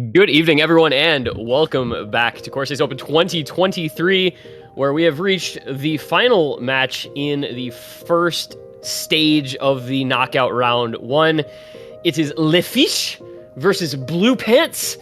Good evening, everyone, and welcome back to Corsace Open 2023, where we have reached the final match in the first stage of the knockout round one. It is FISHE versus Blue Pants.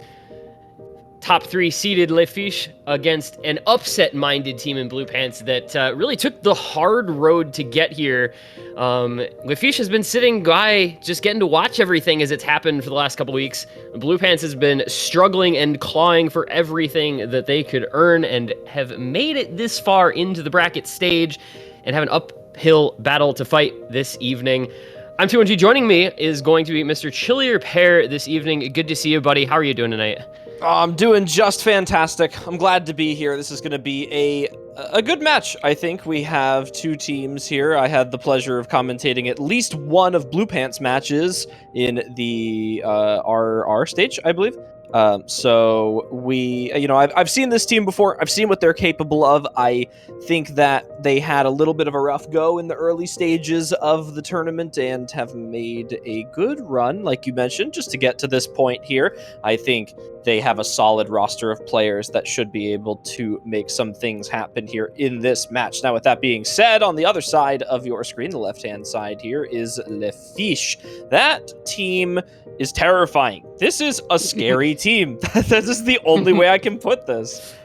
Top three seeded FISHE against an upset-minded team in Blue Pants that really took the hard road to get here. FISHE has been sitting by, just getting to watch everything as it's happened for the last couple weeks. Blue Pants has been struggling and clawing for everything that they could earn and have made it this far into the bracket stage and have an uphill battle to fight this evening. I'm 2-1-2. Joining me is going to be Mr. Chillier Pear this evening. Good to see you, buddy. How are you doing tonight? I'm doing just fantastic. I'm glad to be here. This is going to be a good match, I think. We have two teams here. I had the pleasure of commentating at least one of Blue Pants matches in the RR stage, I believe. So we, I've seen this team before. I've seen what they're capable of. I think that they had a little bit of a rough go in the early stages of the tournament and have made a good run, like you mentioned, just to get to this point here. I think they have a solid roster of players that should be able to make some things happen here in this match. Now, with that being said, on the other side of your screen, the left-hand side here, is FISHE. That team is terrifying. This is a scary team. That is the only way I can put this.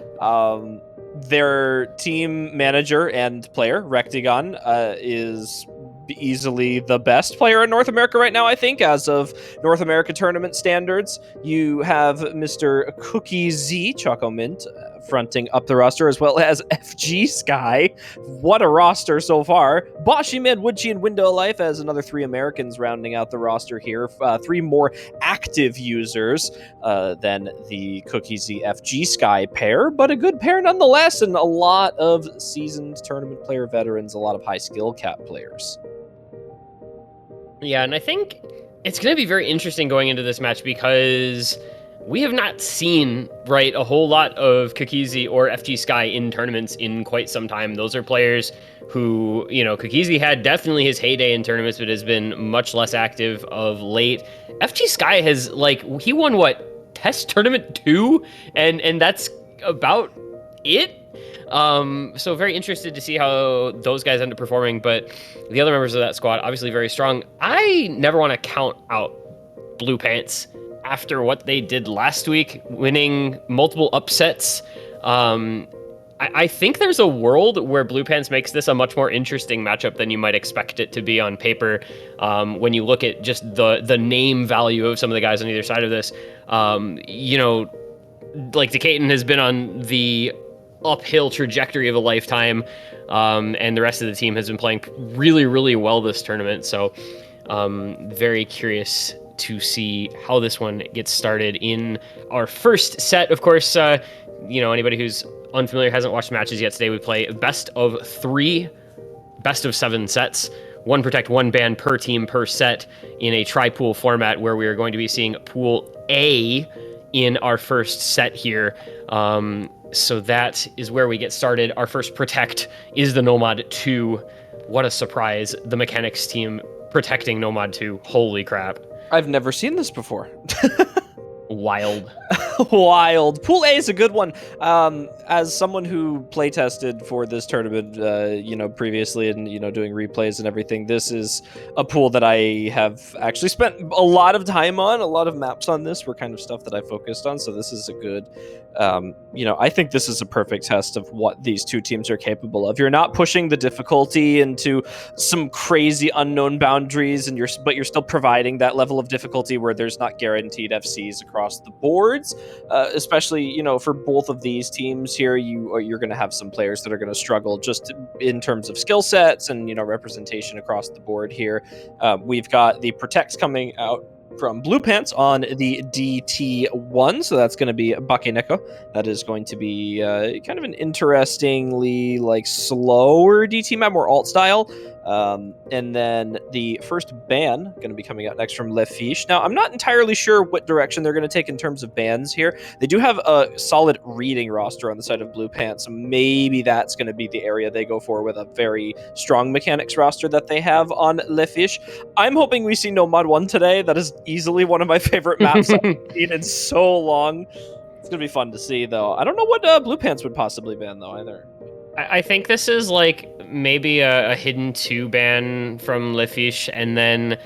Their team manager and player, Rectagon, is easily the best player in North America right now, I think, as of North America tournament standards. You have Mr. Cookie Z, Choco Mint, fronting up the roster, as well as FG Sky. What a roster so far. Boshi Man, Woodchi, and Window Life as another three Americans rounding out the roster here. Three more active users than the Cookie Z FG Sky pair, but a good pair nonetheless, and a lot of seasoned tournament player veterans, a lot of high skill cap players. Yeah, and I think it's going to be very interesting going into this match because we have not seen, right, a whole lot of Kakizi or FG Sky in tournaments in quite some time. Those are players who, Kakizi had definitely his heyday in tournaments, but has been much less active of late. FG Sky has, he won, Test Tournament 2? And that's about it? So very interested to see how those guys end up performing, but the other members of that squad, obviously very strong. I never want to count out Blue Pants after what they did last week, winning multiple upsets. I think there's a world where Blue Pants makes this a much more interesting matchup than you might expect it to be on paper. When you look at just the name value of some of the guys on either side of this, Decaton has been on the uphill trajectory of a lifetime, and the rest of the team has been playing really, really well this tournament. So very curious to see how this one gets started in our first set. Of course, anybody who's unfamiliar, hasn't watched matches yet, today we play best of 3, best of 7 sets, 1 protect, 1 ban per team per set in a tri-pool format, where we are going to be seeing Pool A in our first set here. So that is where we get started. Our first protect is the Nomad 2. What a surprise. The Mechanics team protecting Nomad 2. Holy crap. I've never seen this before. Wild. Wild. Pool A is a good one. As someone who play tested for this tournament, previously, and doing replays and everything, this is a pool that I have actually spent a lot of time on. A lot of maps on this were kind of stuff that I focused on. So this is a good, I think this is a perfect test of what these two teams are capable of. You're not pushing the difficulty into some crazy unknown boundaries, but you're still providing that level of difficulty where there's not guaranteed FCs across the boards. Especially, for both of these teams here, you're going to have some players that are going to struggle just in terms of skill sets and, representation across the board here. We've got the Protects coming out from Blue Pants on the DT1, so that's going to be Bakeneko. That is going to be kind of an interestingly slower DT map, more alt style. And then the first ban going to be coming out next from FISHE. Now, I'm not entirely sure what direction they're going to take in terms of bans here. They do have a solid reading roster on the side of Blue Pants, so maybe that's going to be the area they go for with a very strong mechanics roster that they have on FISHE. I'm hoping we see No Mod 1 today. That is easily one of my favorite maps I've seen in so long. It's going to be fun to see, though. I don't know what Blue Pants would possibly ban, though, either. I think this is like maybe a hidden 2 ban from FISHE, and then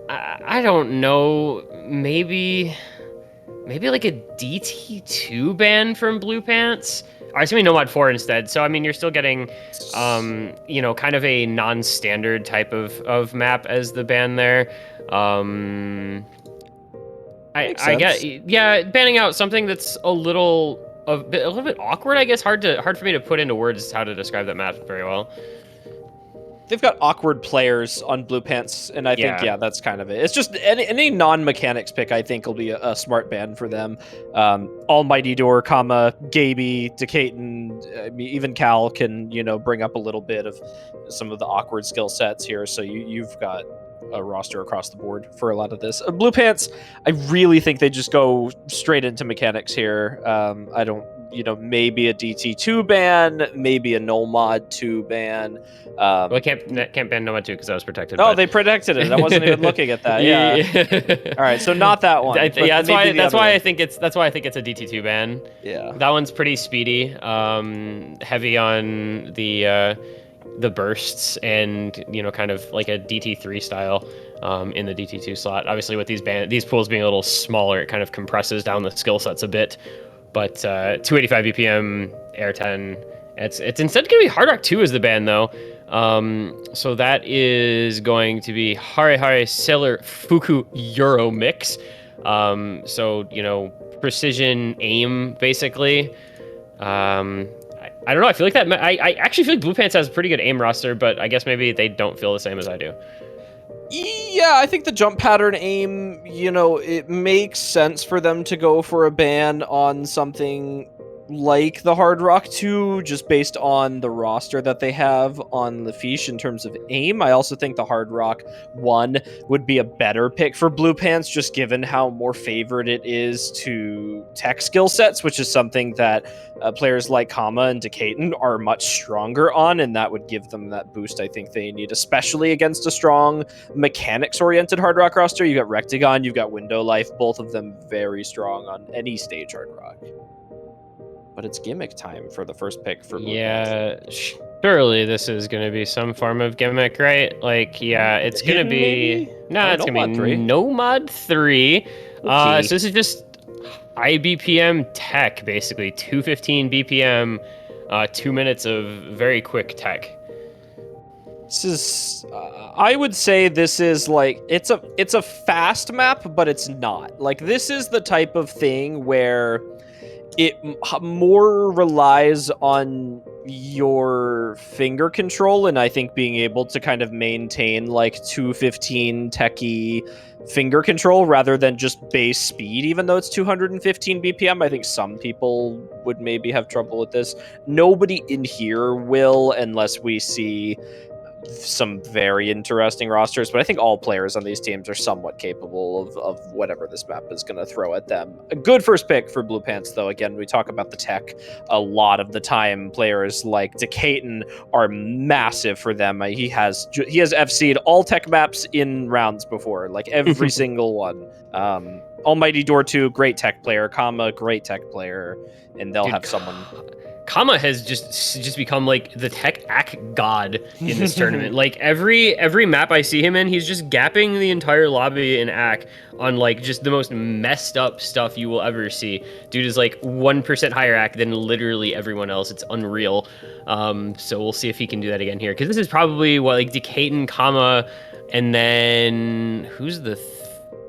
I don't know, maybe like a DT2 ban from Blue Pants. Or it's gonna be No Mod 4 instead. So I mean, you're still getting, you know, kind of a non-standard type of map as the ban there. I get, yeah, banning out something that's a little bit awkward, I guess. Hard for me to put into words how to describe that map very well. They've got awkward players on Blue Pants, and I think, yeah, that's kind of it. It's just any non-mechanics pick, I think, will be a smart ban for them. Almighty Door, Gaby, Decaton, even Cal can, you know, bring up a little bit of some of the awkward skill sets here, so you've got a roster across the board for a lot of this. Blue Pants, I really think they just go straight into mechanics here. I don't, you know, maybe a DT2 ban, maybe a No Mod 2 ban. Well, I can't ban No Mod 2 because I was protected. Oh, they protected it. I wasn't even looking at that. Yeah. All right, so not that one. Yeah, that's why I think it's a DT2 ban. Yeah. That one's pretty speedy. Heavy on the bursts, and, you know, kind of like a DT3 style in the DT2 slot. Obviously, with these pools being a little smaller, it kind of compresses down the skill sets a bit. But 285 BPM, Air 10, it's instead going to be Hard Rock 2 as the ban, though. So that is going to be Hare Hare Sailor Fuku Euro Mix. So, you know, precision aim, basically. I don't know. I feel like I actually feel like Blue Pants has a pretty good aim roster, but I guess maybe they don't feel the same as I do. Yeah, I think the jump pattern aim, you know, it makes sense for them to go for a ban on something like the Hard Rock 2, just based on the roster that they have on the FISHE in terms of aim. I also think the Hard Rock 1 would be a better pick for Blue Pants, just given how more favored it is to tech skill sets, which is something that players like Kama and Decaton are much stronger on, and that would give them that boost I think they need, especially against a strong mechanics-oriented Hard Rock roster. You've got Rectagon, you've got Window Life, both of them very strong on any stage Hard Rock. But it's gimmick time for the first pick for Blue Pants. Surely this is going to be some form of gimmick, right? Like, yeah, it's going to be... No, it's going to be No Mod 3. So this is just high BPM tech, basically. 215 BPM, 2 minutes of very quick tech. This is... I would say this is like... It's a fast map, but it's not. Like, this is the type of thing where... it more relies on your finger control, and I think being able to kind of maintain like 215 techie finger control rather than just base speed, even though it's 215 BPM. I think some people would maybe have trouble with this. Nobody in here will, unless we see some very interesting rosters, but I think all players on these teams are somewhat capable of whatever this map is going to throw at them. A good first pick for Blue Pants, though. Again, we talk about the tech a lot of the time. Players like Decaton are massive for them. He has FC'd all tech maps in rounds before, like every single one. Almighty Door 2, great tech player. Kama, great tech player. And they'll have someone... Kama has just become like the tech ack god in this tournament. Like every map I see him in, he's just gapping the entire lobby in ack on like just the most messed up stuff you will ever see. Dude is like 1% higher ack than literally everyone else. It's unreal. So we'll see if he can do that again here, because this is probably what, like Decaton, Kama, and then who's the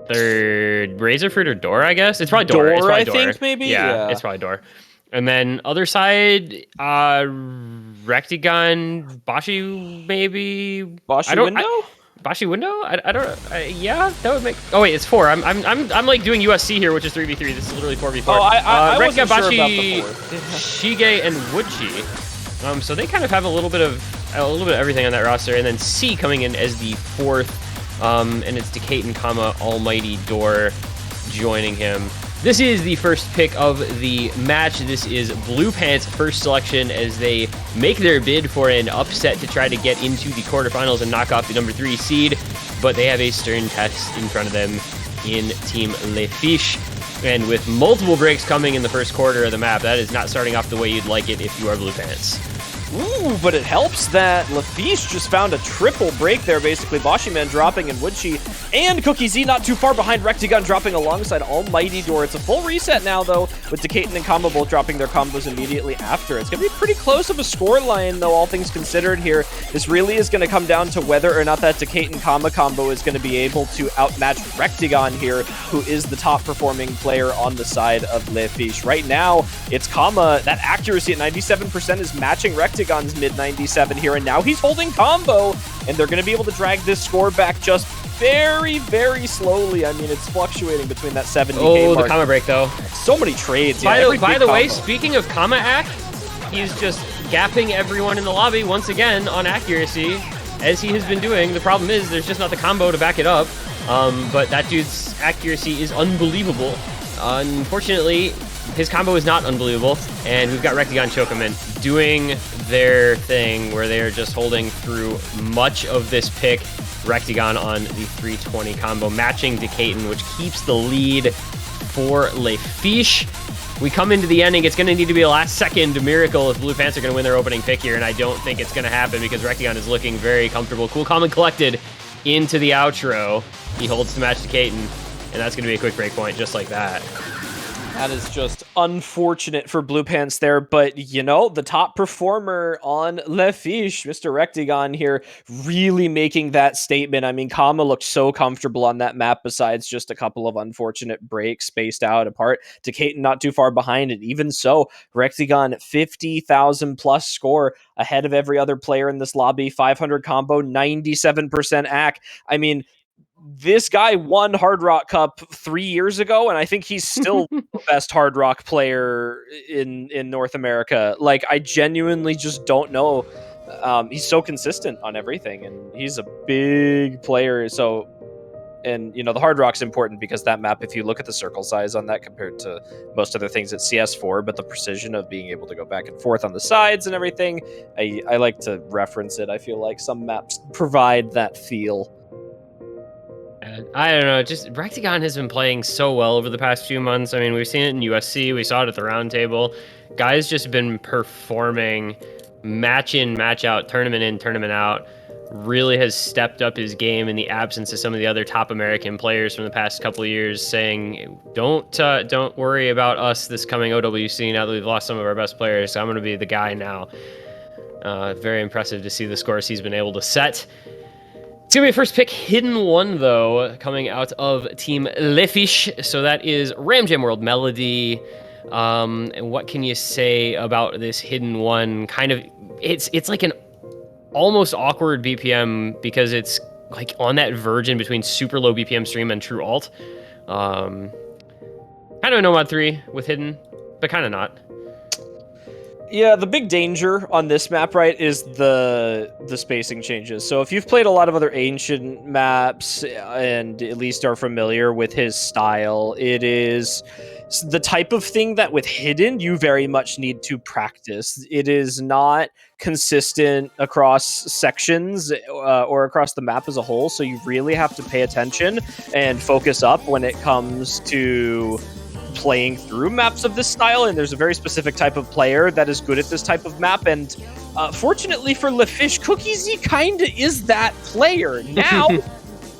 third? Razorfruit or Door, I guess. It's probably Door. It's probably Door. I think maybe. Yeah, it's probably Door. And then other side, Rectagon, Bashi maybe. Bashi Window? Bashi Window? I don't. Yeah, that would make. Oh wait, it's 4. I'm like doing USC here, which is 3v3. This is literally 4v4. Oh, I wasn't Rectagon, sure Bashi, about the 4. Shige, and Woodchi. So they kind of have a little bit of a little bit of everything on that roster. And then C coming in as the fourth, and it's Decaton, Almighty Door joining him. This is the first pick of the match. This is Blue Pants' first selection as they make their bid for an upset to try to get into the quarterfinals and knock off the number 3 seed, but they have a stern test in front of them in Team FISHE. And with multiple breaks coming in the first quarter of the map, that is not starting off the way you'd like it if you are Blue Pants. Ooh, but it helps that FISHE just found a triple break there, basically. Boshiman dropping and Woodchi and Cookie Z not too far behind. Rectigun dropping alongside Almighty Door. It's a full reset now, though, with Decaton and Kama both dropping their combos immediately after. It's going to be pretty close of a score line, though, all things considered here. This really is going to come down to whether or not that Decaton-Kama combo is going to be able to outmatch Rectigun here, who is the top-performing player on the side of FISHE. Right now, it's Kama. That accuracy at 97% is matching Rectigun's mid-97 here, and now he's holding combo, and they're going to be able to drag this score back just very, very slowly. I mean, it's fluctuating between that 70k Oh, mark. the Kama break, though. So many trades. By Yeah, the way, speaking of Kama Ack, he's just gapping everyone in the lobby once again on accuracy, as he has been doing. The problem is there's just not the combo to back it up, but that dude's accuracy is unbelievable. Unfortunately, his combo is not unbelievable, and we've got Rectigun Chokeman doing their thing where they are just holding through much of this pick. Rectigun on the 320 combo, matching Decaton, which keeps the lead for FISHE. We come into the ending. It's going to need to be a last-second miracle if Blue Pants are going to win their opening pick here, and I don't think it's going to happen because Rectigun is looking very comfortable. Cool, calm, and collected into the outro. He holds to match Decaton, and that's going to be a quick break point just like that. That is just unfortunate for Blue Pants there, but you know, the top performer on FISHE, Mr. Rectigun here, really making that statement. I mean, Kama looked so comfortable on that map besides just a couple of unfortunate breaks spaced out apart. Decaton not too far behind, and even so, Rectigun 50,000 plus score ahead of every other player in this lobby, 500 combo, 97% AC. I mean, this guy won Hard Rock Cup 3 years ago, and I think he's still the best Hard Rock player in North America. Like, I genuinely just don't know. He's so consistent on everything, and he's a big player. So, and you know, the Hard Rock's important because that map, if you look at the circle size on that compared to most other things at CS4, but the precision of being able to go back and forth on the sides and everything, I like to reference it. I feel like some maps provide that feel. I don't know, just Rectigun has been playing so well over the past few months. I mean, we've seen it in USC, we saw it at the Roundtable. Guy's just been performing match in, match out, tournament in, tournament out. Really has stepped up his game in the absence of some of the other top American players from the past couple of years, saying, don't worry about us this coming OWC now that we've lost some of our best players. So I'm going to be the guy now. Very impressive to see the scores he's been able to set. It's going to be a first pick, Hidden One, though, coming out of Team FISHE. So that is Ram Jam World Melody. And what can you say about this Hidden One? Kind of, it's like an almost awkward BPM because it's like on that virgin between super low BPM stream and true alt. Kind of a Nomad 3 with Hidden, but kind of not. Yeah, the big danger on this map, right, is the spacing changes. So if you've played a lot of other ancient maps and at least are familiar with his style, it is the type of thing that with Hidden, you very much need to practice. It is not consistent across sections or across the map as a whole, so you really have to pay attention and focus up when it comes to playing through maps of this style, and there's a very specific type of player that is good at this type of map, and fortunately for FISHE, Cookie Z kinda is that player. Now,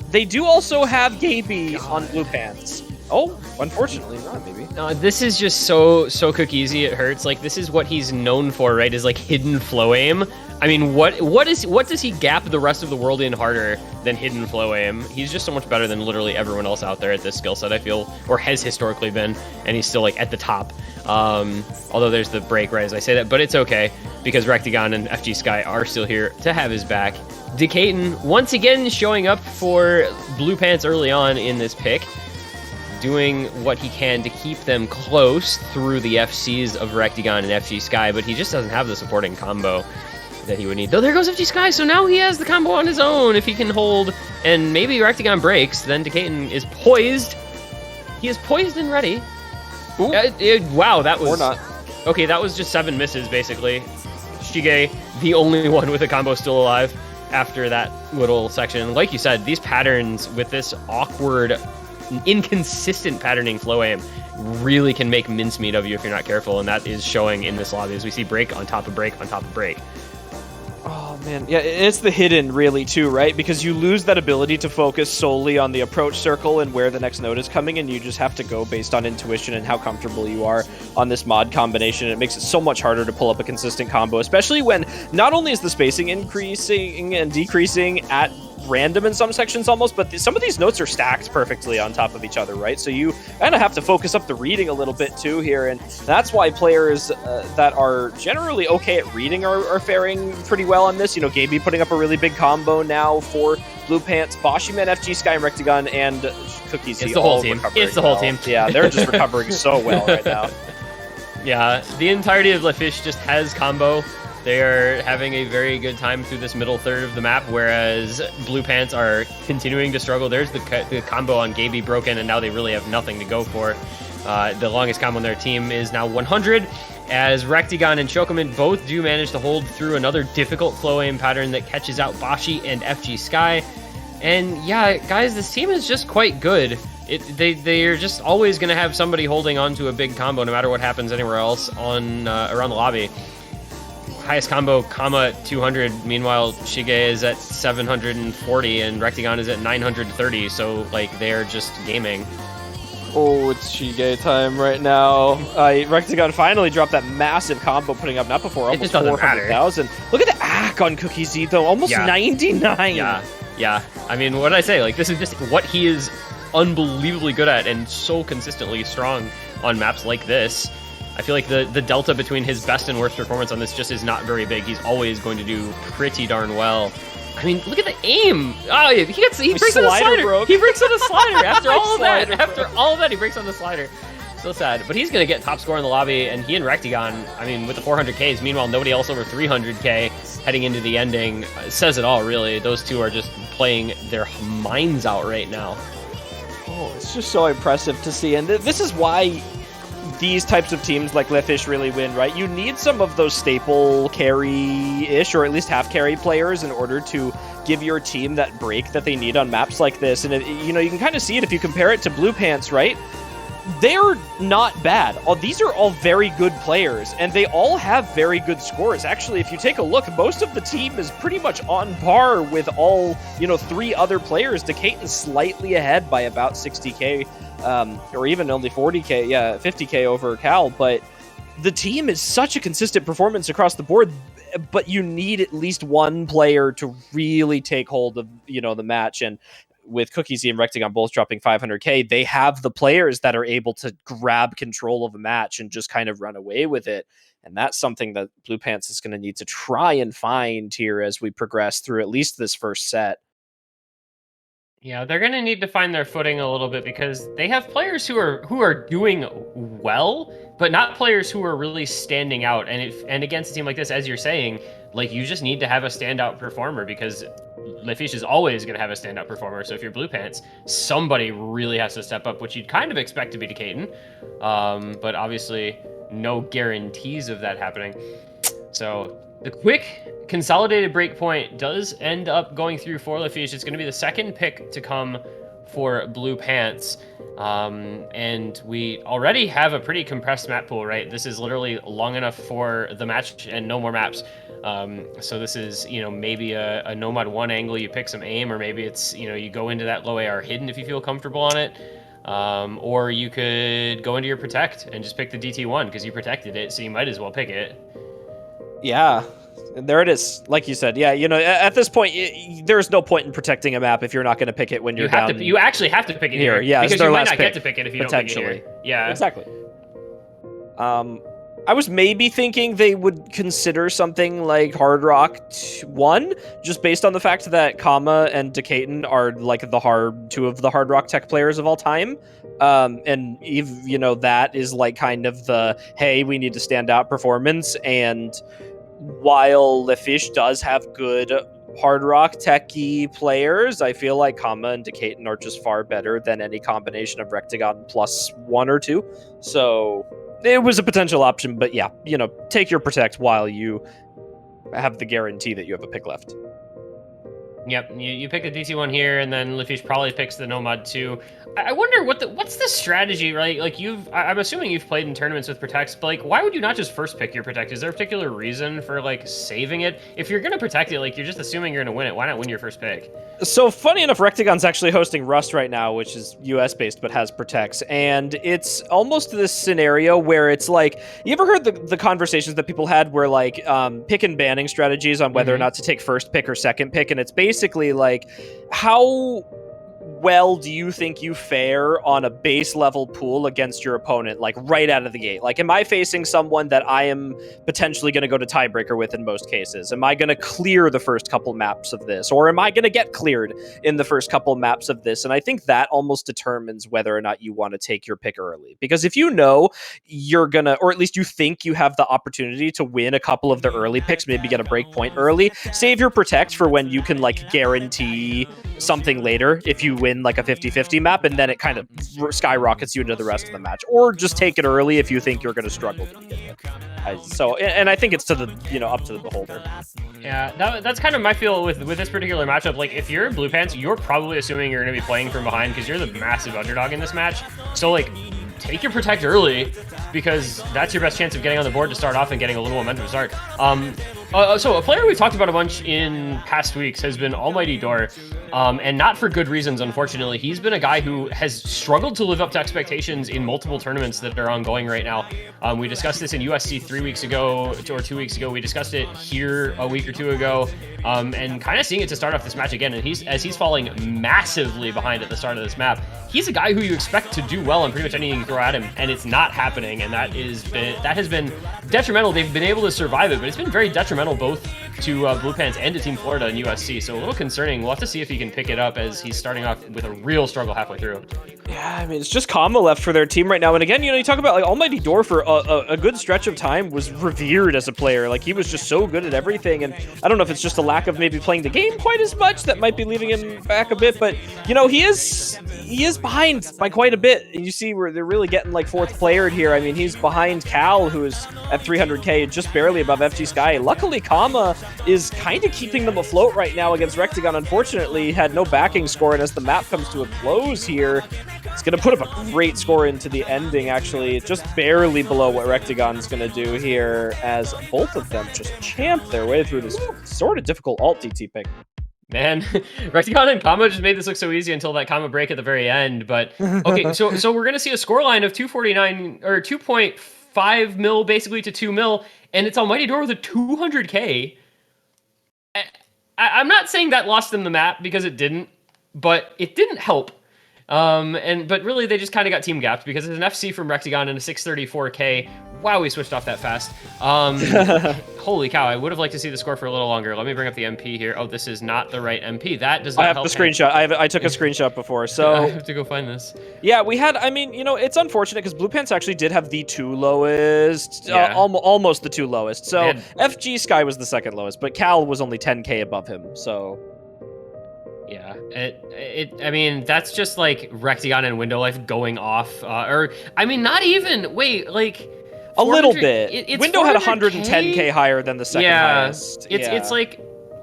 they do also have Gaby on Blue Pants. Oh, unfortunately not, maybe. This is just so Cookie Z, it hurts. Like, this is what he's known for, right, is like hidden flow aim. I mean, what does he gap the rest of the world in harder than hidden flow aim? He's just so much better than literally everyone else out there at this skill set, I feel, or has historically been, and he's still like at the top. Although there's the break right as I say that, but it's okay because Rectigun and FG Sky are still here to have his back. Decaton once again showing up for Blue Pants early on in this pick, doing what he can to keep them close through the FCs of Rectigun and FG Sky, but he just doesn't have the supporting combo. that he would need. Though there goes FG Sky, so now he has the combo on his own if he can hold, and maybe Rectagon breaks, then Decaton is poised. He is poised and ready. Wow, that was... Or not. Okay, that was just 7 misses, basically. Shige, the only one with a combo still alive after that little section. Like you said, these patterns with this awkward, inconsistent patterning flow aim really can make mincemeat of you if you're not careful, and that is showing in this lobby as we see break on top of break on top of break. Oh, man. Yeah, it's the hidden, really, too, right? Because you lose that ability to focus solely on the approach circle and where the next node is coming, and you just have to go based on intuition and how comfortable you are on this mod combination. It makes it so much harder to pull up a consistent combo, especially when not only is the spacing increasing and decreasing at random in some sections almost, but some of these notes are stacked perfectly on top of each other, right? So you kind of have to focus up the reading a little bit too here, and that's why players that are generally okay at reading are faring pretty well on this. You know, Gaby putting up a really big combo now for Blue Pants, Boshiman, FG Sky, and Rectagon, and Cookies. It's the whole team. It's the whole team. Yeah, they're just recovering so well right now. Yeah, the entirety of LaFish just has combo. They are having a very good time through this middle third of the map, whereas Blue Pants are continuing to struggle. There's the combo on Gaby broken, and now they really have nothing to go for. The longest combo on their team is now 100, as Rectagon and Chocoman both do manage to hold through another difficult flow aim pattern that catches out Bashi and FG Sky. And yeah, guys, this team is just quite good. They're just always going to have somebody holding onto a big combo no matter what happens anywhere else on around the lobby. Highest combo, 200. Meanwhile, Shige is at 740 and Rectagon is at 930. So, like, they're just gaming. Oh, it's Shige time right now. Rectagon finally dropped that massive combo, putting up not before almost 400,000. Look at the ACK on Cookie Z though, almost 99. Yeah. I mean, what did I say? Like, this is just what he is unbelievably good at and so consistently strong on maps like this. I feel like the delta between his best and worst performance on this just is not very big. He's always going to do pretty darn well. I mean, look at the aim. Oh, he breaks on the slider. Broke. He breaks on the slider after all of that. After all of that, he breaks on the slider. So sad. But he's going to get top score in the lobby, and he and Rectagon, I mean, with the 400Ks, meanwhile, nobody else over 300K heading into the ending. Says it all, really. Those two are just playing their minds out right now. Oh, it's just so impressive to see. And this is why these types of teams like LaFish really win, right? You need some of those staple carry-ish, or at least half-carry players in order to give your team that break that they need on maps like this. And, you can kind of see it if you compare it to Blue Pants, right? They're not bad. These are all very good players, and they all have very good scores. Actually, if you take a look, most of the team is pretty much on par with all, 3 other players. Decaton's slightly ahead by about 60k. Or even only 40k, 50k over Cal, but the team is such a consistent performance across the board, but you need at least one player to really take hold of, the match, and with Cookie Z and Rectagon both dropping 500k, they have the players that are able to grab control of a match and just kind of run away with it, and that's something that Blue Pants is going to need to try and find here as we progress through at least this first set. Yeah, they're going to need to find their footing a little bit because they have players who are doing well, but not players who are really standing out. And against a team like this, as you're saying, like, you just need to have a standout performer because LaFiche is always going to have a standout performer. So if you're Blue Pants, somebody really has to step up, which you'd kind of expect to be Decaton. But obviously no guarantees of that happening. So the quick consolidated breakpoint does end up going through for LaFiche. It's going to be the second pick to come for Blue Pants. And we already have a pretty compressed map pool, right? This is literally long enough for the match and no more maps. So this is, maybe a Nomad 1 angle, you pick some aim, or maybe it's, you go into that low AR hidden if you feel comfortable on it. Or you could go into your protect and just pick the DT1 because you protected it, so you might as well pick it. Yeah, there it is. Like you said, at this point, there's no point in protecting a map if you're not going to pick it when you're down. You actually have to pick it here. Yeah, because you might not get to pick it if you don't pick it here. Yeah, exactly. I was maybe thinking they would consider something like Hard Rock 1, just based on the fact that Kama and Decaton are like two of the Hard Rock tech players of all time. And that is like kind of the, hey, we need to stand out performance, and while LeFish does have good hard rock techie players, I feel like Kama and Decaton are just far better than any combination of Rectagon plus one or two. So it was a potential option, but yeah, take your protect while you have the guarantee that you have a pick left. Yep, you pick the DC one here, and then Lefish probably picks the Nomad too. I wonder what's the strategy, right? Like I'm assuming you've played in tournaments with Protects, but like, why would you not just first pick your Protect? Is there a particular reason for like saving it? If you're gonna protect it, like you're just assuming you're gonna win it. Why not win your first pick? So funny enough, Rectagon's actually hosting Rust right now, which is US based but has Protects, and it's almost this scenario where it's like, you ever heard the conversations that people had where like pick and banning strategies on whether or not to take first pick or second pick, and it's basically like, how well do you think you fare on a base level pool against your opponent, like right out of the gate? Like, am I facing someone that I am potentially going to go to tiebreaker with in most cases? Am I going to clear the first couple maps of this? Or am I going to get cleared in the first couple maps of this? And I think that almost determines whether or not you want to take your pick early. Because if you know you're going to, or at least you think you have the opportunity to win a couple of the early picks, maybe get a break point early, save your protect for when you can like guarantee something later if you win like a 50-50 map, and then it kind of skyrockets you into the rest of the match. Or just take it early if you think you're going to struggle to begin with. So I think it's to the up to the beholder. Yeah, that's kind of my feel with this particular matchup. Like, if you're Blue Pants, you're probably assuming you're going to be playing from behind because you're the massive underdog in this match. So like, take your protect early, because that's your best chance of getting on the board to start off and getting a little momentum to start. So a player we've talked about a bunch in past weeks has been Almighty Door, and not for good reasons, unfortunately. He's been a guy who has struggled to live up to expectations in multiple tournaments that are ongoing right now. We discussed this in USC 3 weeks ago, or 2 weeks ago. We discussed it here a week or two ago, and kind of seeing it to start off this match again. And he's falling massively behind at the start of this map. He's a guy who you expect to do well on pretty much anything you throw at him, and it's not happening, and that has been detrimental. They've been able to survive it, but it's been very detrimental both to Blue Pants and to Team Florida and USC, so a little concerning. We'll have to see if he can pick it up, as he's starting off with a real struggle halfway through. Yeah, I mean, it's just Kama left for their team right now, and again, you talk about like Almighty Door for a good stretch of time was revered as a player. Like, he was just so good at everything, and I don't know if it's just a lack of maybe playing the game quite as much that might be leaving him back a bit, but he is behind by quite a bit. And you see where they're really getting like fourth player here. I mean, he's behind Cal, who is at 300k, just barely above FG Sky. Luckily, Kama is kind of keeping them afloat right now against Rectagon. Unfortunately, had no backing score, and as the map comes to a close here, it's going to put up a great score into the ending, actually. Just barely below what Rectagon's going to do here, as both of them just champ their way through this sort of difficult alt-DT pick. Man, Rectagon and Kama just made this look so easy until that Kama break at the very end. But okay, so we're going to see a scoreline of 249, or 2.5 mil basically to 2 mil, and it's Almighty Door with a 200k. I'm not saying that lost them the map, because it didn't, but it didn't help. But really, they just kind of got team gapped, because it's an FC from Rectagon and a 634k. Wow, we switched off that fast. Holy cow, I would have liked to see the score for a little longer. Let me bring up the MP here. Oh, this is not the right MP. That does not help. I have the screenshot. I took a screenshot before, so... I have to go find this. Yeah, we had... I mean, it's unfortunate, because Blue Pants actually did have the two lowest... Yeah. Almost the two lowest. So, FG Sky was the second lowest, but Cal was only 10k above him, so... Yeah, I mean, that's just like Rectagon and Window Life going off, or, I mean, not even, wait, like... A little bit. Window had 110k higher than the second highest. It's like,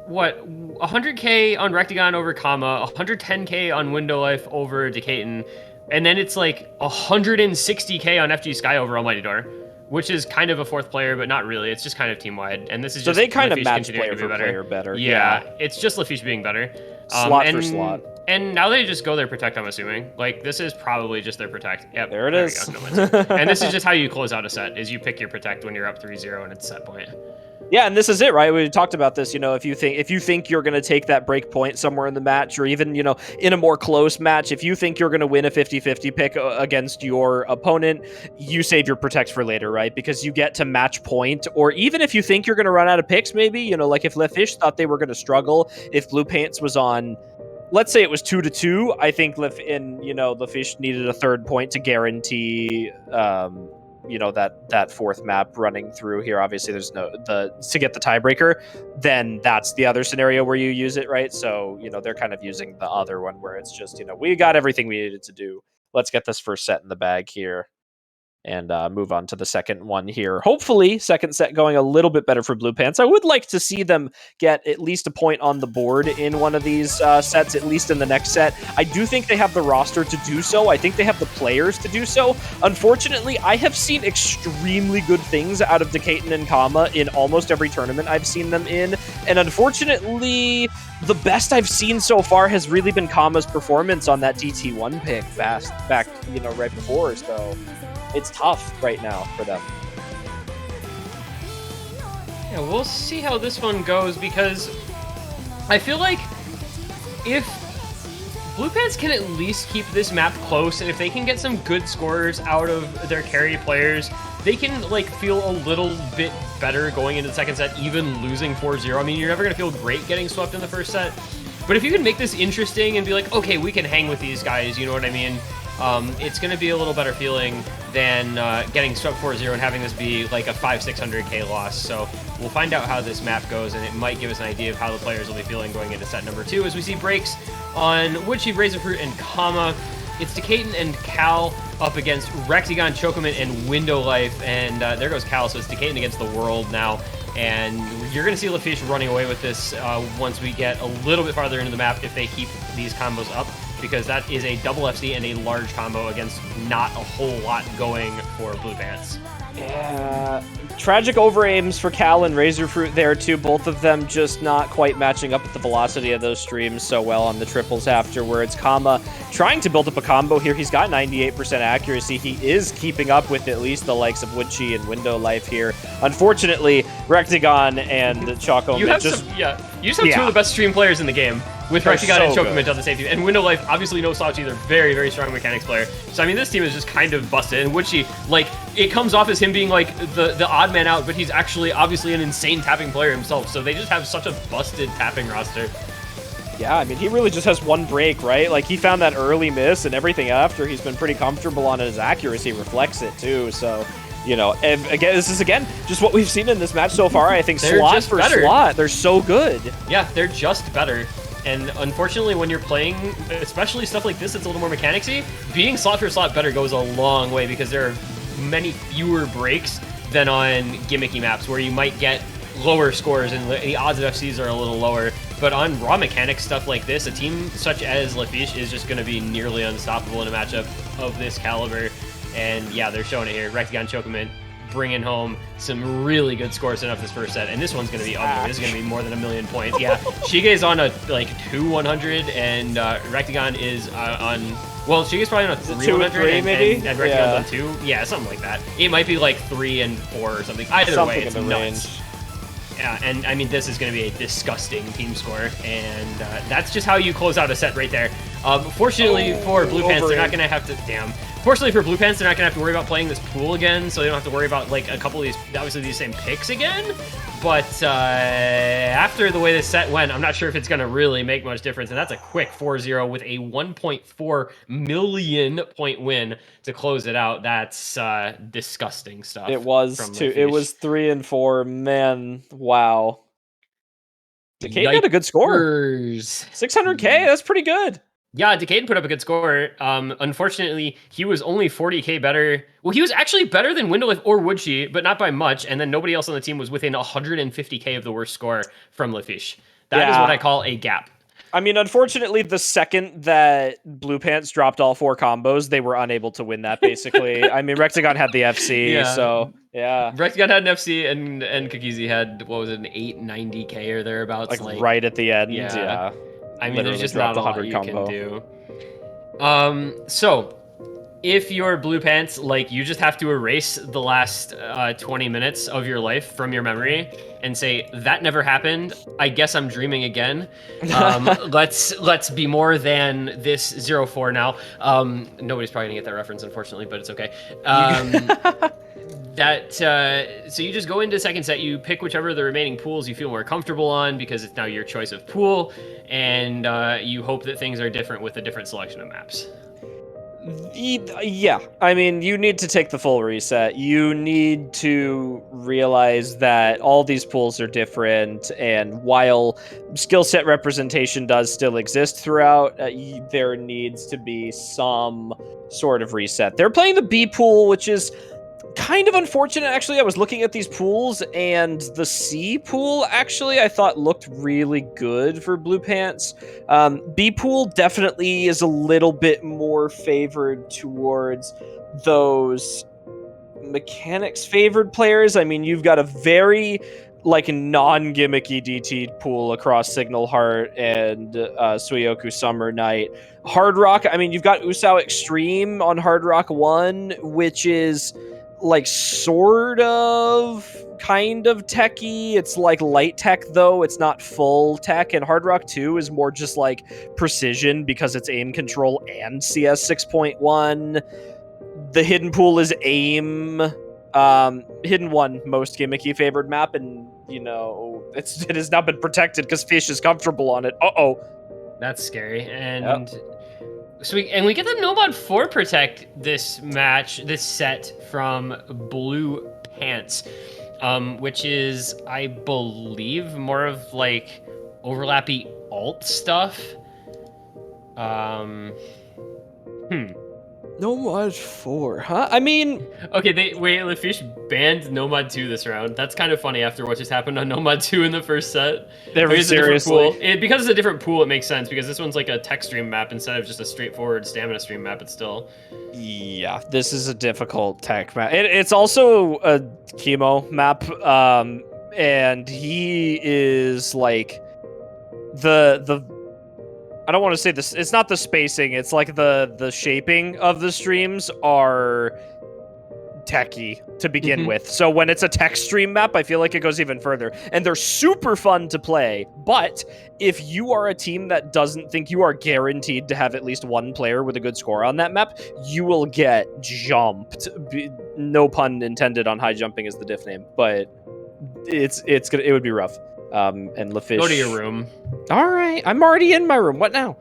what, 100k on Rectagon over Kama, 110k on Window Life over Decaton, and then it's like 160k on FG Sky over Almighty Door, which is kind of a fourth player, but not really. It's just kind of team-wide, and this is just... So they kind of match player for player better. Yeah, it's just Lafiche being better. Slot for slot. And now they just go their protect, I'm assuming. Like, this is probably just their protect. Yep, there it is. And this is just how you close out a set, is you pick your protect when you're up 3-0 and it's set point. Yeah, and this is it, right? We talked about this, if you think you're going to take that break point somewhere in the match, or even, in a more close match, if you think you're going to win a 50-50 pick against your opponent, you save your protect for later, right? Because you get to match point, or even if you think you're going to run out of picks, maybe, like if LeFish thought they were going to struggle, if Blue Pants was on... Let's say it was 2-2. I think LeFish needed a third point to guarantee that fourth map running through here. Obviously, there's to get the tiebreaker. Then that's the other scenario where you use it, right? So they're kind of using the other one where it's just we got everything we needed to do. Let's get this first set in the bag here and move on to the second one here. Hopefully, second set going a little bit better for Blue Pants. I would like to see them get at least a point on the board in one of these sets, at least in the next set. I do think they have the roster to do so. I think they have the players to do so. Unfortunately, I have seen extremely good things out of Decaton and Kama in almost every tournament I've seen them in, and unfortunately, the best I've seen so far has really been Kama's performance on that DT1 pick back right before, so it's tough right now for them. Yeah, we'll see how this one goes, because I feel like if Blue Pants can at least keep this map close, and if they can get some good scores out of their carry players, they can feel a little bit better going into the second set, even losing 4-0. I mean, you're never going to feel great getting swept in the first set, but if you can make this interesting and be like, okay, we can hang with these guys, you know what I mean? It's going to be a little better feeling than getting swept 4-0 and having this be like a 500-600k loss. So we'll find out how this map goes, and it might give us an idea of how the players will be feeling going into set number 2 as we see breaks on Woodchie, Razorfruit, and Kama. It's Decaton and Cal up against Rectagon, Chocomin, and Window Life, and there goes Cal, so it's Decaton against the world now. And you're going to see LaFiche running away with this once we get a little bit farther into the map if they keep these combos up, because that is a double FC and a large combo against not a whole lot going for Blue Pants. Yeah, tragic overaims for Cal and Razorfruit there too. Both of them just not quite matching up with the velocity of those streams so well on the triples afterwards. Kama trying to build up a combo here. He's got 98% accuracy. He is keeping up with at least the likes of Woodchie and Window Life here. Unfortunately, Rectagon and Choco you just have two of the best stream players in the game, with Rectagon and Chocomin on the same team. And Window Life, obviously no slouch either. Very, very strong mechanics player. So, I mean, this team is just kind of busted. And Woodchie, it comes off as him being, the odd man out, but he's actually, obviously, an insane tapping player himself. So they just have such a busted tapping roster. Yeah, I mean, he really just has one break, right? He found that early miss, and everything after, he's been pretty comfortable on it. His accuracy reflects it, too. So, and again, this is, just what we've seen in this match so far. I think slot for slot, they're so good. Yeah, they're just better. And unfortunately, when you're playing, especially stuff like this, it's a little more mechanicsy, being slot for slot better goes a long way, because there are many fewer breaks than on gimmicky maps where you might get lower scores and the odds of FCs are a little lower. But on raw mechanics stuff like this, a team such as LaFiche is just going to be nearly unstoppable in a matchup of this caliber. And yeah, they're showing it here. Rectagon, Chocomin bringing home some really good scores enough this first set, and this one's going to be ugly. This is going to be more than 1,000,000 points. Yeah, Shige's on a 2-100, and Rectagon is on, well, Shige's probably on a 3-100, maybe, and Rectagon's on 2. Yeah, something like that. It might be 3 and 4 or something. Either way, it's nuts. Yeah, and I mean, this is going to be a disgusting team score, and that's just how you close out a set right there. Fortunately for Blue Pants, they're not going to have to, Fortunately for Blue Pants, they're not going to have to worry about playing this pool again, so they don't have to worry about, a couple of these, obviously, these same picks again. But after the way this set went, I'm not sure if it's going to really make much difference, and that's a quick 4-0 with a 1.4 million point win to close it out. That's disgusting stuff. It was, too. It was 3 and 4. Man, wow. Decaton had a good score. 600k, that's pretty good. Yeah, Decaton put up a good score. Unfortunately, he was only 40k better. Well, he was actually better than Windowlift or Woodchie, but not by much. And then nobody else on the team was within 150k of the worst score from LaFiche. That is what I call a gap. I mean, unfortunately, the second that Blue Pants dropped all 4 combos, they were unable to win that, basically. I mean, Rectagon had the FC, so, yeah. Rectagon had an FC, and Kakizi had, what was it, an 890k or thereabouts? Right at the end, yeah. I mean, there's just not a lot you can do. So, if you're Blue Pants, you just have to erase the last 20 minutes of your life from your memory and say, that never happened. I guess I'm dreaming again. Let's be more than this 0-4 now. Nobody's probably gonna get that reference, unfortunately, but it's okay. So you just go into second set, you pick whichever of the remaining pools you feel more comfortable on, because it's now your choice of pool, and you hope that things are different with a different selection of maps. Yeah, I mean, you need to take the full reset. You need to realize that all these pools are different, and while skill set representation does still exist throughout, there needs to be some sort of reset. They're playing the B pool, which is kind of unfortunate. Actually, I was looking at these pools, and the C pool actually I thought looked really good for Blue Pants. B pool definitely is a little bit more favored towards those mechanics favored players. I mean, you've got a very non-gimmicky DT pool across Signal Heart and Suiyoku Summer Night. Hard Rock, I mean, you've got Usao Extreme on Hard Rock 1, which is sort of kind of techy. It's light tech, though it's not full tech, and Hard Rock 2 is more just precision because it's aim control and CS 6.1. The hidden pool is aim. Hidden 1 most gimmicky favored map, and it has not been protected because Fish is comfortable on it. That's scary. And so we get the Nomad 4 protect this set from Blue Pants, which is, I believe, more of overlappy alt stuff. Nomad 4, huh? I mean... Okay, the Fish banned Nomad 2 this round. That's kind of funny after what just happened on Nomad 2 in the first set. Seriously? Because it's a different pool, it makes sense, because this one's a tech stream map instead of just a straightforward stamina stream map, but still. Yeah, this is a difficult tech map. It's also a chemo map, and he is the I don't want to say this. It's not the spacing. It's the shaping of the streams are techy to begin with. So when it's a tech stream map, I feel like it goes even further. And they're super fun to play. But if you are a team that doesn't think you are guaranteed to have at least one player with a good score on that map, you will get jumped. No pun intended on high jumping is the diff name, but it would be rough. And LaFish... Go to your room. All right, I'm already in my room. What now?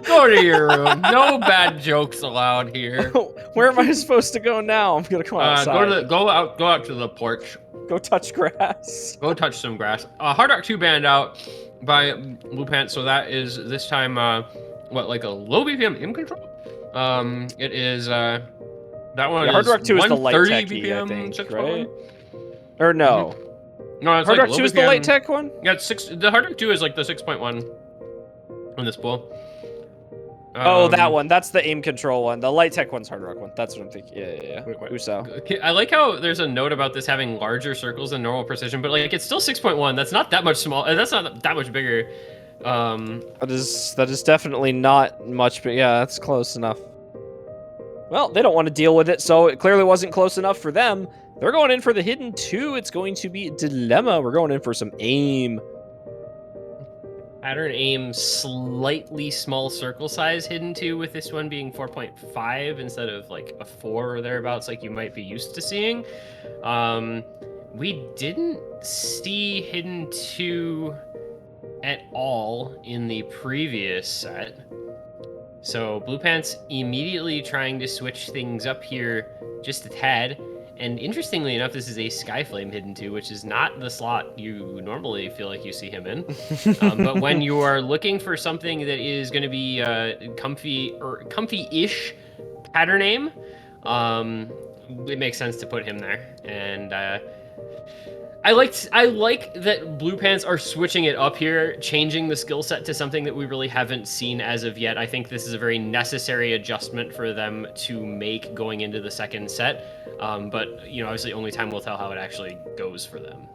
Go to your room. No bad jokes allowed here. Where am I supposed to go now? I'm gonna come outside. Go out to the porch. Go touch grass. Go touch some grass. Hard Rock 2 banned out by Blue Pants, so that is this time a low BPM aim control? It is that one. Hard Rock 2 is the light tech BPM, I think, right? Or no? No, it's Hard Rock 2 is the light tech one? Yeah, it's 6. The Hard Rock 2 is the 6.1 on this pool. That one. That's the aim control one. The light tech one's Hard Rock one. That's what I'm thinking. Yeah. Wait. Usao. I like how there's a note about this having larger circles than normal precision, but it's still 6.1. That's not that much small. That's not that much bigger. That is definitely not much, but yeah, that's close enough. Well, they don't want to deal with it, so it clearly wasn't close enough for them. They're going in for the hidden 2. It's going to be Dilemma. We're going in for some aim. Pattern aim, slightly small circle size hidden 2, with this one being 4.5 instead of a 4 or thereabouts like you might be used to seeing. We didn't see hidden 2 at all in the previous set. So Blue Pants immediately trying to switch things up here just a tad. And interestingly enough, this is a Skyflame hidden 2, which is not the slot you normally feel like you see him in. But when you are looking for something that is going to be comfy-ish pattern aim, it makes sense to put him there. And I like that Blue Pants are switching it up here, changing the skill set to something that we really haven't seen as of yet. I think this is a very necessary adjustment for them to make going into the second set. But obviously only time will tell how it actually goes for them.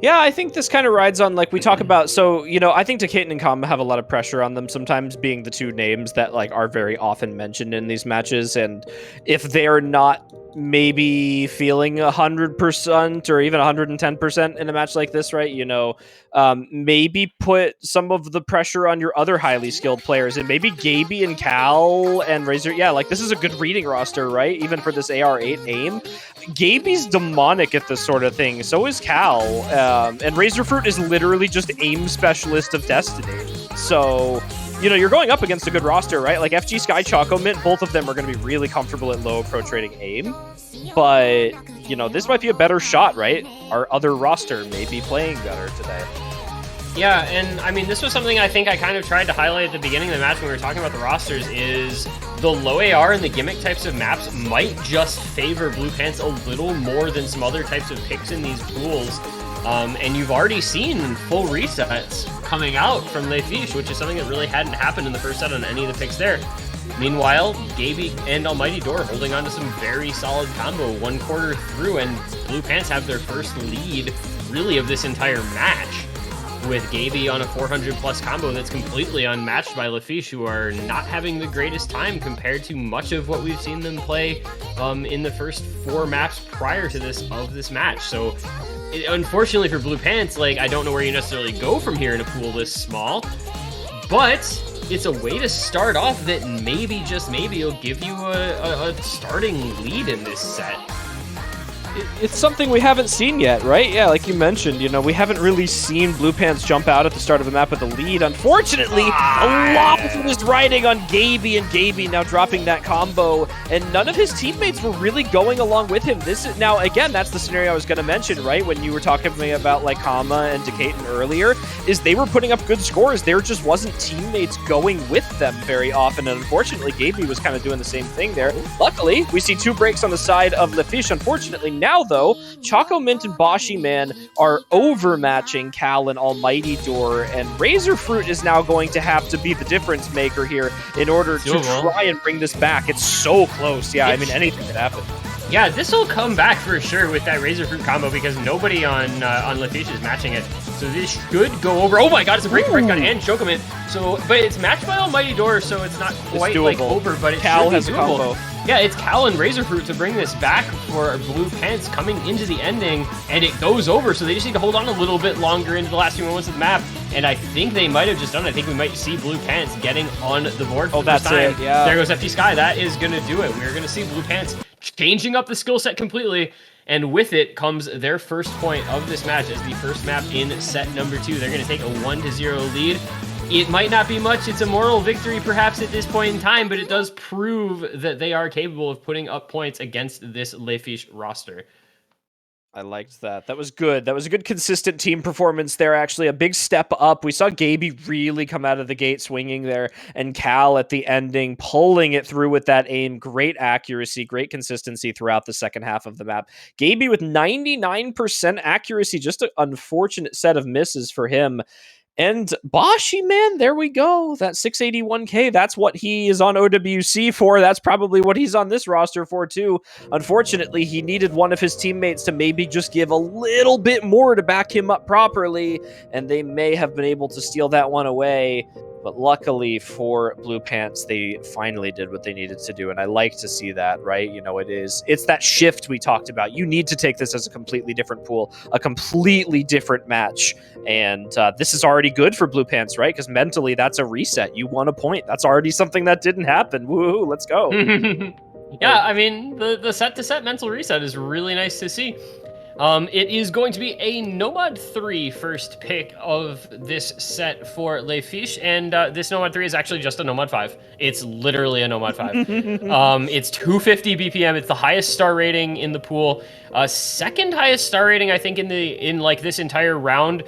Yeah, I think this kind of rides on, we talk about, so, I think Takaten and Kama have a lot of pressure on them, sometimes being the two names that, are very often mentioned in these matches, and if they're not maybe feeling 100% or even 110% in a match like this, right? Maybe put some of the pressure on your other highly skilled players, and maybe Gaby and Cal and Razor. Yeah, this is a good reading roster, right? Even for this AR8 aim. Gaby's demonic at this sort of thing. So is Cal. And Razorfruit is literally just aim specialist of Destiny. So you know, you're going up against a good roster, right? Like FG Sky, Choco Mint, both of them are going to be really comfortable at low approach rating aim. But, you know, this might be a better shot, right? Our other roster may be playing better today. Yeah, and I mean, this was something I think I kind of tried to highlight at the beginning of the match when we were talking about the rosters, is the low AR and the gimmick types of maps might just favor Blue Pants a little more than some other types of picks in these pools. And you've already seen full resets coming out from FISHE, which is something that really hadn't happened in the first set on any of the picks there. Meanwhile, Gaby and Almighty Door holding on to some very solid combo 1 quarter through, and Blue Pants have their first lead, really, of this entire match, with Gaby on a 400 plus combo that's completely unmatched by FISHE, who are not having the greatest time compared to much of what we've seen them play in the first 4 maps prior to this match. So unfortunately for Blue Pants, like, I don't know where you necessarily go from here in a pool this small, but it's a way to start off that maybe, just maybe, will give you a starting lead in this set. It's something we haven't seen yet, right? Yeah, like you mentioned, you know, we haven't really seen Blue Pants jump out at the start of a map with a lead. Unfortunately, a lot of it is riding on Gaby, and Gaby now dropping that combo, and none of his teammates were really going along with him. This is, now, again, that's the scenario I was going to mention, right? When you were talking to me about, like, Kama and Decaton earlier, is they were putting up good scores. There just wasn't teammates going with them very often, and unfortunately, Gaby was kind of doing the same thing there. Luckily, we see 2 breaks on the side of FISHE. Unfortunately, now, though, Choco Mint and Boshi Man are overmatching Cal and Almighty Door, and Razor Fruit is now going to have to be the difference maker here in order to try and bring this back. It's so close. Yeah, I mean, anything could happen. Yeah, this will come back for sure with that Razor Fruit combo, because nobody on FISHE is matching it. So this should go over. Oh my god, it's a break gun and Choco Mint. So, but it's matched by Almighty Door, so it's not quite like over, but it Cal has a combo. Yeah, it's Cal and Razor Fruit to bring this back for Blue Pants coming into the ending, and it goes over, so they just need to hold on a little bit longer into the last few moments of the map, and I think they might have just done it. I think we might see Blue Pants getting on the board for the first time. It, yeah. There goes FT Sky. That is going to do it. We're going to see Blue Pants changing up the skill set completely, and with it comes their first point of this match as the first map in set number 2. They're going to take a 1-0 lead. It might not be much. It's a moral victory perhaps at this point in time, but it does prove that they are capable of putting up points against this FISHE roster. I liked that. That was good. That was a good consistent team performance there, actually. A big step up. We saw Gaby really come out of the gate swinging there, and Cal at the ending pulling it through with that aim. Great accuracy, great consistency throughout the second half of the map. Gaby with 99% accuracy, just an unfortunate set of misses for him. And Boshi, man, there we go. That 681K, that's what he is on OWC for. That's probably what he's on this roster for, too. Unfortunately, he needed one of his teammates to maybe just give a little bit more to back him up properly, and they may have been able to steal that one away. But luckily for Blue Pants, they finally did what they needed to do, and I like to see that, right? You know, it's that shift we talked about. You need to take this as a completely different pool, a completely different match, and this is already good for Blue Pants, right? Because mentally, that's a reset. You won a point. That's already something that didn't happen. Woohoo, let's go. Yeah, I mean, the set-to-set mental reset is really nice to see. It is going to be a Nomad 3 first pick of this set for FISHE, and this Nomad 3 is actually just a Nomad 5. It's literally a Nomad 5. It's 250 BPM. It's the highest star rating in the pool. Second highest star rating, I think, in like this entire round,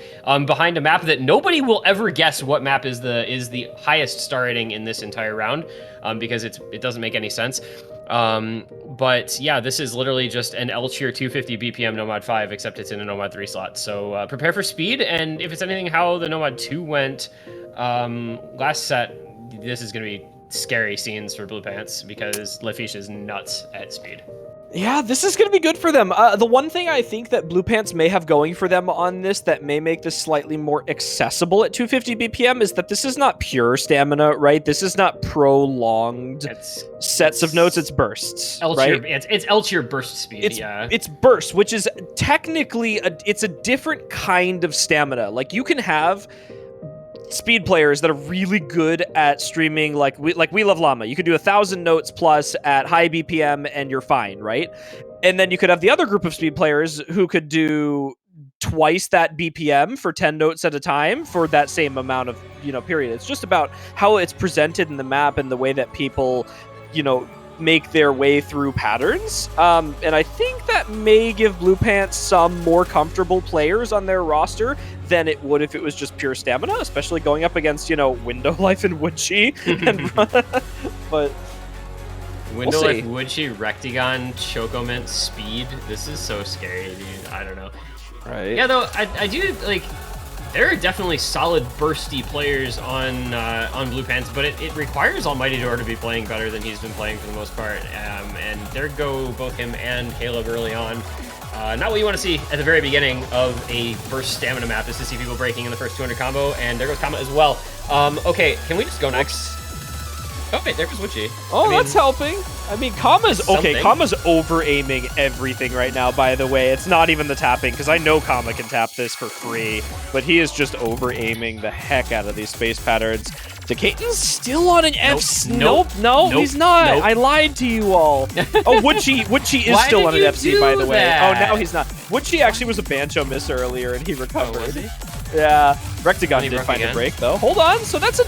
behind a map that nobody will ever guess what map is the highest star rating in this entire round, because it doesn't make any sense. But yeah, this is literally just an L tier 250 BPM Nomad 5, except it's in a Nomad 3 slot. So prepare for speed, and if it's anything how the Nomad 2 went last set, this is going to be scary scenes for Blue Pants, because FISHE is nuts at speed. Yeah, this is going to be good for them. The one thing I think that Blue Pants may have going for them on this that may make this slightly more accessible at 250 BPM is that this is not pure stamina, right? This is not prolonged sets of notes. It's bursts, right? It's L tier burst speed, It's burst, which is technically, it's a different kind of stamina. Like, you can have speed players that are really good at streaming, like we love Llama. You could do 1,000 notes plus at high BPM and you're fine, right? And then you could have the other group of speed players who could do twice that BPM for 10 notes at a time for that same amount of, period. It's just about how it's presented in the map and the way that people, make their way through patterns. And I think that may give Blue Pants some more comfortable players on their roster than it would if it was just pure stamina, especially going up against, Window Life and Woodchi. But Window Life, Woodchi, Rectagon, Chocomint, Speed. This is so scary, dude. I don't know. Right. Yeah, though, I do, like, there are definitely solid bursty players on Blue Pants, but it requires Almighty Door to be playing better than he's been playing for the most part. And there go both him and Caleb early on. Not what you want to see at the very beginning of a burst stamina map is to see people breaking in the first 200 combo, and there goes Kama as well. Okay, can we just go next? Oh, wait, there was Woodchi. Oh, that's helping. I mean, Kama's over-aiming everything right now, by the way. It's not even the tapping, because I know Kama can tap this for free, but he is just over-aiming the heck out of these space patterns. Decaton's still on an F. Nope, he's not. Nope. I lied to you all. Oh, Woodchi is still on an FC, by the way. Oh, now he's not. Woodchi actually was a Bancho miss earlier, and he recovered. Oh, was he? Yeah. Rectagon did find a break, though. Hold on. So that's a...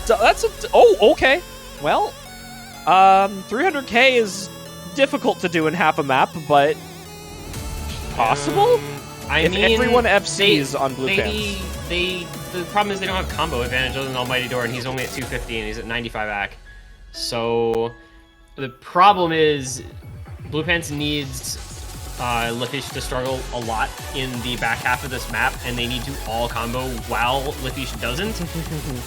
Oh, okay. Well, 300k is difficult to do in half a map, but possible? I mean, everyone FCs on Blue Pants. The problem is they don't have combo advantage other than Almighty Door, and he's only at 250 and he's at 95 AC. So the problem is Blue Pants needs LeFish to struggle a lot in the back half of this map, and they need to all combo while LeFish doesn't.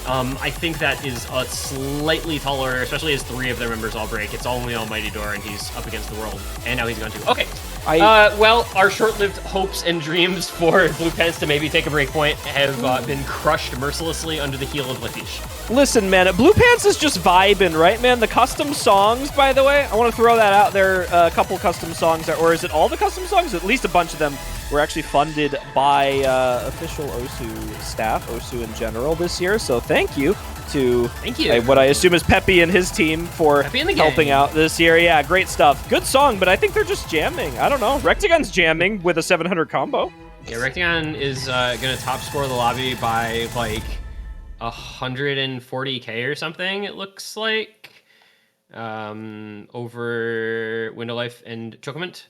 I think that is a slightly taller, especially as 3 of their members all break. It's only Almighty Door, and he's up against the world, and now he's gone to. Okay. Well, our short-lived hopes and dreams for Blue Pants to maybe take a break point have been crushed mercilessly under the heel of LeFish. Listen, man, Blue Pants is just vibing, right, man? The custom songs, by the way, I want to throw that out there. A couple custom songs, or is it all the custom songs? At least a bunch of them were actually funded by official Osu staff, Osu in general this year. So thank you to what I assume is Peppy and his team for helping out this year. Yeah, great stuff. Good song, but I think they're just jamming. I don't know. Rectagon's jamming with a 700 combo. Yeah, Rectagon is going to top score the lobby by like 140k or something, it looks like, over Window Life and Chocomint.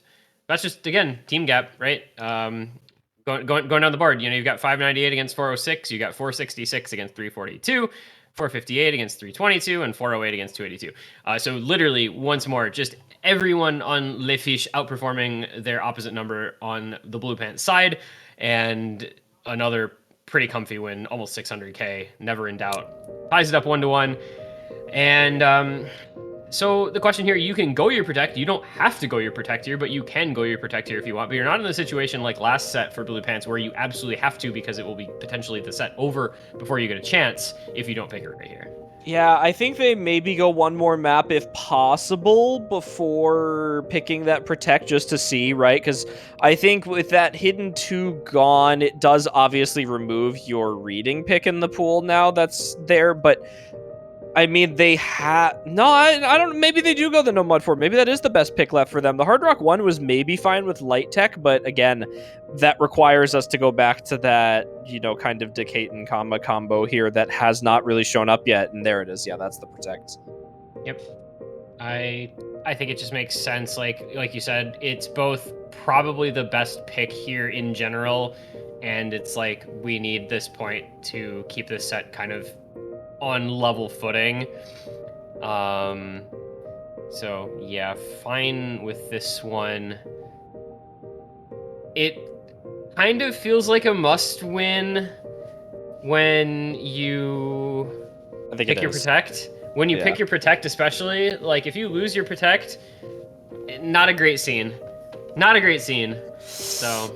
That's just, again, team gap, right? Going down the board, you've got 598 against 406, you got 466 against 342, 458 against 322, and 408 against 282. So literally, once more, just everyone on LeFish outperforming their opposite number on the Blue Pants side, and another pretty comfy win, almost 600k, never in doubt. Ties it up 1-1, and so the question here, you can go your Protect. You don't have to go your Protect here, but you can go your Protect here if you want. But you're not in the situation like last set for Blue Pants where you absolutely have to, because it will be potentially the set over before you get a chance if you don't pick it right here. Yeah, I think they maybe go one more map if possible before picking that Protect just to see, right? Because I think with that Hidden 2 gone, it does obviously remove your reading pick in the pool now that's there, but I mean, they have... No, I don't... Maybe they do go the No Mud 4. Maybe that is the best pick left for them. The Hard Rock 1 was maybe fine with Light Tech, but again, that requires us to go back to that, kind of Decaton combo here that has not really shown up yet, and there it is. Yeah, that's the Protect. Yep. I think it just makes sense. Like you said, it's both probably the best pick here in general, and it's like we need this point to keep this set kind of on level footing. So yeah, fine with this one. It kind of feels like a must win when you pick your Protect. When you pick your Protect, especially, like if you lose your Protect, not a great scene. Not a great scene. So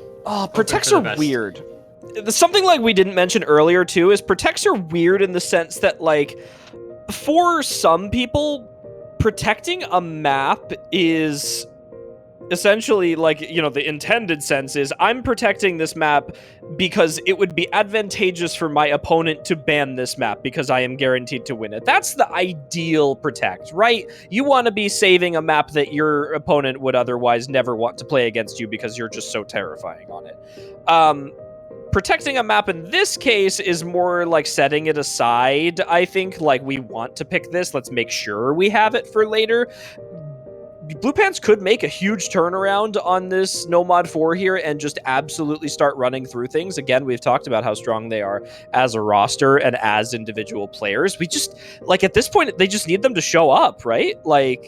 Protects are weird. Something like we didn't mention earlier too is Protects are weird in the sense that, like, for some people, protecting a map is essentially like, the intended sense is I'm protecting this map because it would be advantageous for my opponent to ban this map because I am guaranteed to win it. That's the ideal Protect, right? You want to be saving a map that your opponent would otherwise never want to play against you because you're just so terrifying on it. protecting a map in this case is more like setting it aside. I think, like, we want to pick this. Let's make sure we have it for later. Blue Pants could make a huge turnaround on this No Mod 4 here and just absolutely start running through things. Again, we've talked about how strong they are as a roster and as individual players. We just, like, at this point, they just need them to show up, right? Like,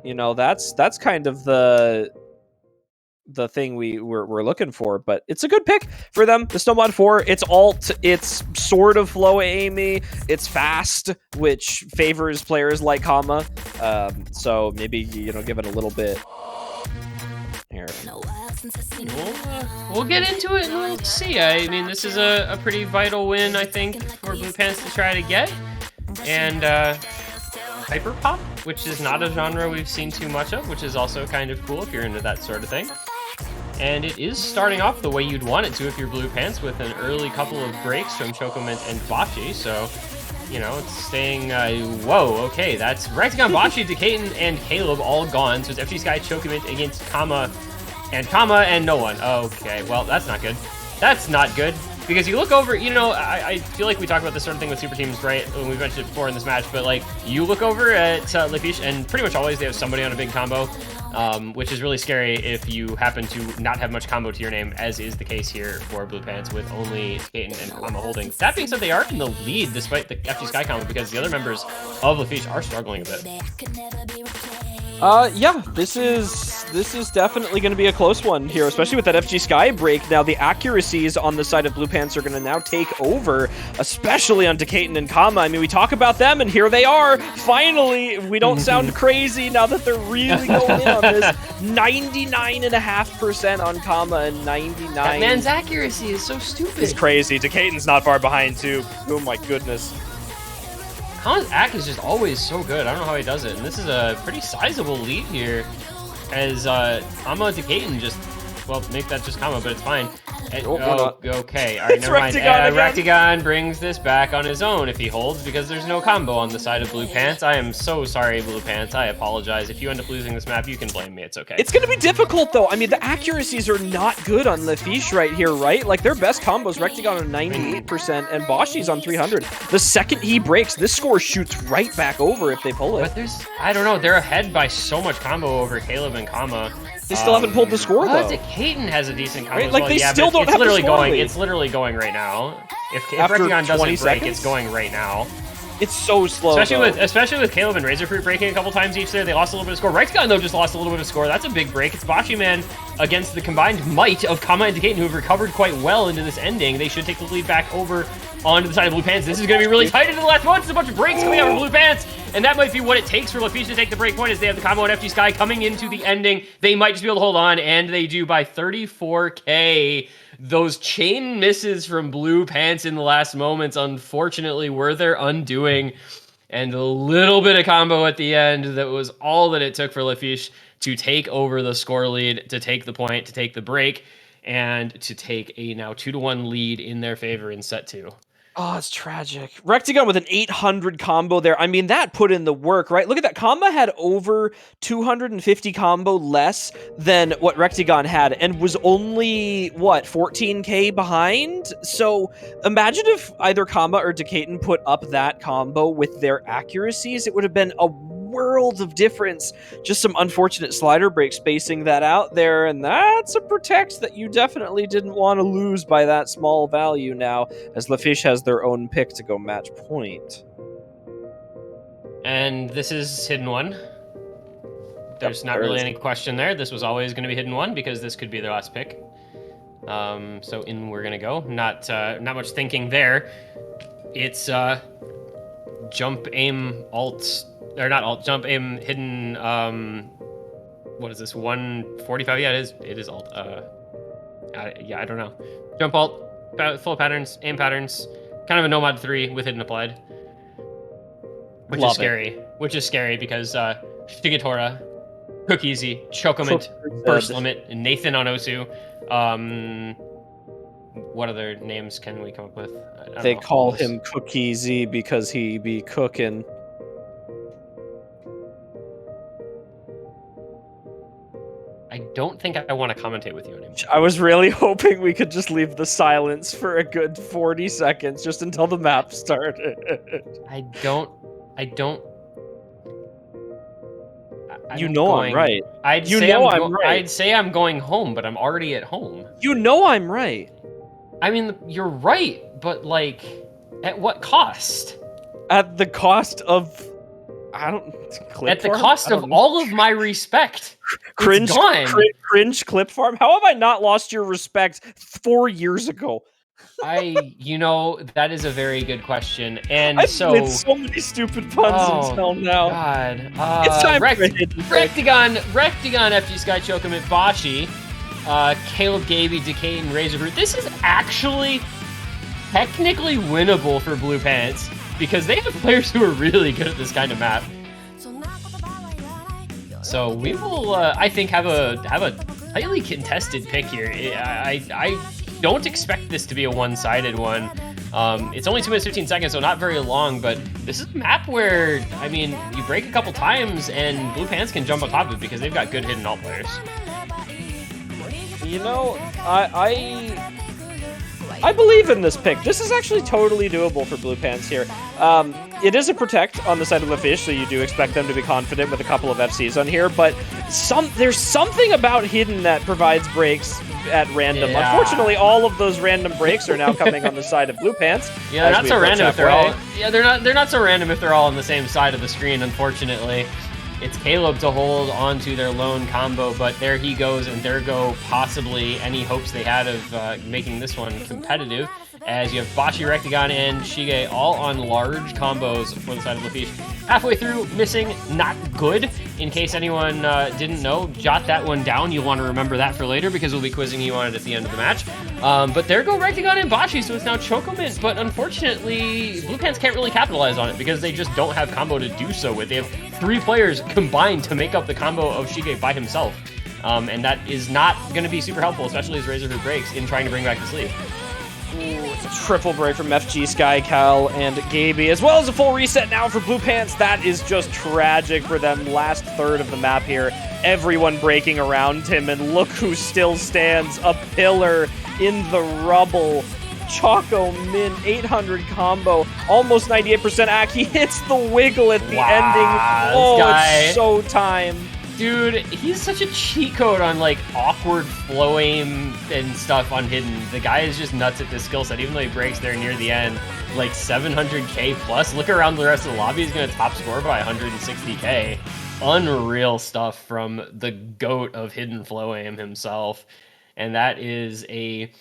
you know, that's kind of the thing we're looking for, but it's a good pick for them. The No Mod 4, it's alt, it's sort of flow aimy, it's fast, which favors players like Kama. So maybe, you know, give it a little bit here. We'll get into it and we'll see. I mean, this is a pretty vital win, I think, for Blue Pants to try to get. And Hyper Pop, which is not a genre we've seen too much of, which is also kind of cool if you're into that sort of thing. And it is starting off the way you'd want it to if you're Blue Pants, with an early couple of breaks from Chocomint and Bocce. So, you know, it's staying, whoa, okay, that's Rectagon, Bocce, Decaton, and Caleb all gone. So it's FG Sky, Chocomint against Kama, and no one. Okay, well, that's not good. That's not good. Because you look over, you know, I feel like we talk about this sort of thing with super teams, right? When we mentioned it before in this match, but like, you look over at FISHE, and pretty much always they have somebody on a big combo, which is really scary if you happen to not have much combo to your name, as is the case here for Blue Pants with only Skaten and Kama holding. That being said, they are in the lead despite the FG Sky combo, because the other members of FISHE are struggling a bit. Yeah, this is definitely going to be a close one here, especially with that FG Sky break. Now, the accuracies on the side of Blue Pants are going to now take over, especially on Decaton and Kama. I mean, we talk about them, and here they are. Finally, we don't sound crazy now that they're really going in on this. 99.5% on Kama and 99. That man's accuracy is so stupid. It's crazy. Decaton's not far behind, too. Oh, my goodness. Kama's act is just always so good. I don't know how he does it. And this is a pretty sizable lead here, as Kama Decaton just, well, make that just Kama, but it's fine. And, okay. All right, never mind. Rectagon brings this back on his own if he holds, because there's no combo on the side of Blue Pants. I am so sorry, Blue Pants. I apologize. If you end up losing this map, you can blame me. It's okay. It's going to be difficult, though. I mean, the accuracies are not good on FISHE right here, right? Like, their best combos, Rectagon on 98% and Boschi's on 300. The second he breaks, this score shoots right back over if they pull it. But there's, I don't know, they're ahead by so much combo over Caleb and Kama. They still haven't pulled the score, though. Decaton has a decent combo, right? Like, well. they Yeah, still don't it's have literally the score going. lead. It's literally going right now. If After Rectagon doesn't 20 break, seconds? it's going right now. It's so slow, Especially with Caleb and Razorfruit breaking a couple times each there. They lost a little bit of score. Rectagon, though, just lost a little bit of score. That's a big break. It's Bocce Man against the combined might of Kama and Decaton, who have recovered quite well into this ending. They should take the lead back over onto the side of Blue Pants. This is going to be really tight into the last one. It's a bunch of breaks coming out of Blue Pants, and that might be what it takes for FISHE to take the break point, as they have the combo and FG Sky coming into the ending. They might just be able to hold on, and they do by 34K. Those chain misses from Blue Pants in the last moments, unfortunately, were their undoing. And a little bit of combo at the end, that was all that it took for FISHE to take over the score lead, to take the point, to take the break, and to take a now 2-1 lead in their favor in set 2. Oh, it's tragic. Rectagon with an 800 combo there. I mean, that put in the work, right? Look at that. Kama had over 250 combo less than what Rectagon had, and was only, what, 14K behind? So imagine if either Kama or Decaton put up that combo with their accuracies. It would have been a world of difference. Just some unfortunate slider break spacing that out there, and that's a protect that you definitely didn't want to lose by that small value now, as FISHE has their own pick to go match point. And this is hidden one. There's not really any question there. This was always going to be hidden one, because this could be their last pick. So in we're going to go. Not much thinking there. It's jump, aim, alt, or not alt, jump, aim, hidden, what is this, 145? Yeah, it is alt. Yeah, I don't know. Jump alt, full patterns, aim patterns, kind of a No Mod 3 with hidden applied. Which is scary. Which is scary because Shigetora, Cook Easy, Chocomint, Burst Limit, and Nathan on Osu. What other names can we come up with? They call him Cook Easy because he be cooking. I don't think I want to commentate with you anymore. I was really hoping we could just leave the silence for a good 40 seconds, just until the map started. I don't. You know I'm right. I'd You say know I'm I'm right. I'd say I'm going home, but I'm already at home. You know I'm right. I mean, you're right, but like, at what cost? At the cost of, clip At the farm? cost I of don't know. all of my respect. Cringe, It's gone. cringe clip farm. How have I not lost your respect 4 years ago? That is a very good question. And I've so, made so many stupid puns until now. God. It's time for a hidden pick. Rectagon, FG Sky Chocomet, Bashi, Caleb Gaby, Decay, and Razorroot. This is actually technically winnable for Blue Pants because they have players who are really good at this kind of map. So we will, I think, have a highly contested pick here. I don't expect this to be a one-sided one. It's only 2 minutes 15 seconds, so not very long, but this is a map where, I mean, you break a couple times and Blue Pants can jump on top of it because they've got good hidden alt players. You know, I believe in this pick. This is actually totally doable for Blue Pants here. It is a protect on the side of the fish, so you do expect them to be confident with a couple of FCs on here, but there's something about hidden that provides breaks at random. Yeah. Unfortunately, all of those random breaks are now coming on the side of Blue Pants. Yeah, they're not so random if they're all. Yeah, they're not so random if they're all on the same side of the screen. Unfortunately, it's Caleb to hold onto their lone combo, but there he goes, and there go possibly any hopes they had of making this one competitive. As you have Bashi, Rectagon, and Shige all on large combos for the side of Lafiche. Halfway through, missing, not good. In case anyone didn't know, jot that one down. You'll want to remember that for later because we'll be quizzing you on it at the end of the match. But there go Rectagon and Bashi, so it's now Chocomint. But unfortunately, Blue Pants can't really capitalize on it because they just don't have combo to do so with. They have 3 players combined to make up the combo of Shige by himself. And that is not going to be super helpful, especially as Razorroot breaks in trying to bring back the sleeve. Ooh, it's a triple break from FG, Sky, Cal, and Gaby, as well as a full reset now for Blue Pants. That is just tragic for them. Last third of the map here. Everyone breaking around him, and look who still stands. A pillar in the rubble. Choco Min, 800 combo, almost 98% ac. He hits the wiggle at the ending. Oh, it's so timed. Dude, he's such a cheat code on, like, awkward flow aim and stuff on hidden. The guy is just nuts at this skill set, even though he breaks there near the end. Like, 700k plus. Look around the rest of the lobby. He's going to top score by 160k. Unreal stuff from the GOAT of hidden flow aim himself. And that is a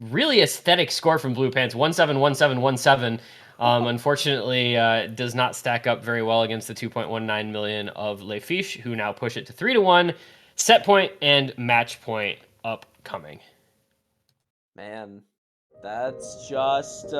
really aesthetic score from Blue Pants. 171717. Unfortunately, does not stack up very well against the 2.19 million of Les Fiches, who now push it to 3-1. Set point and match point upcoming. Man, that's just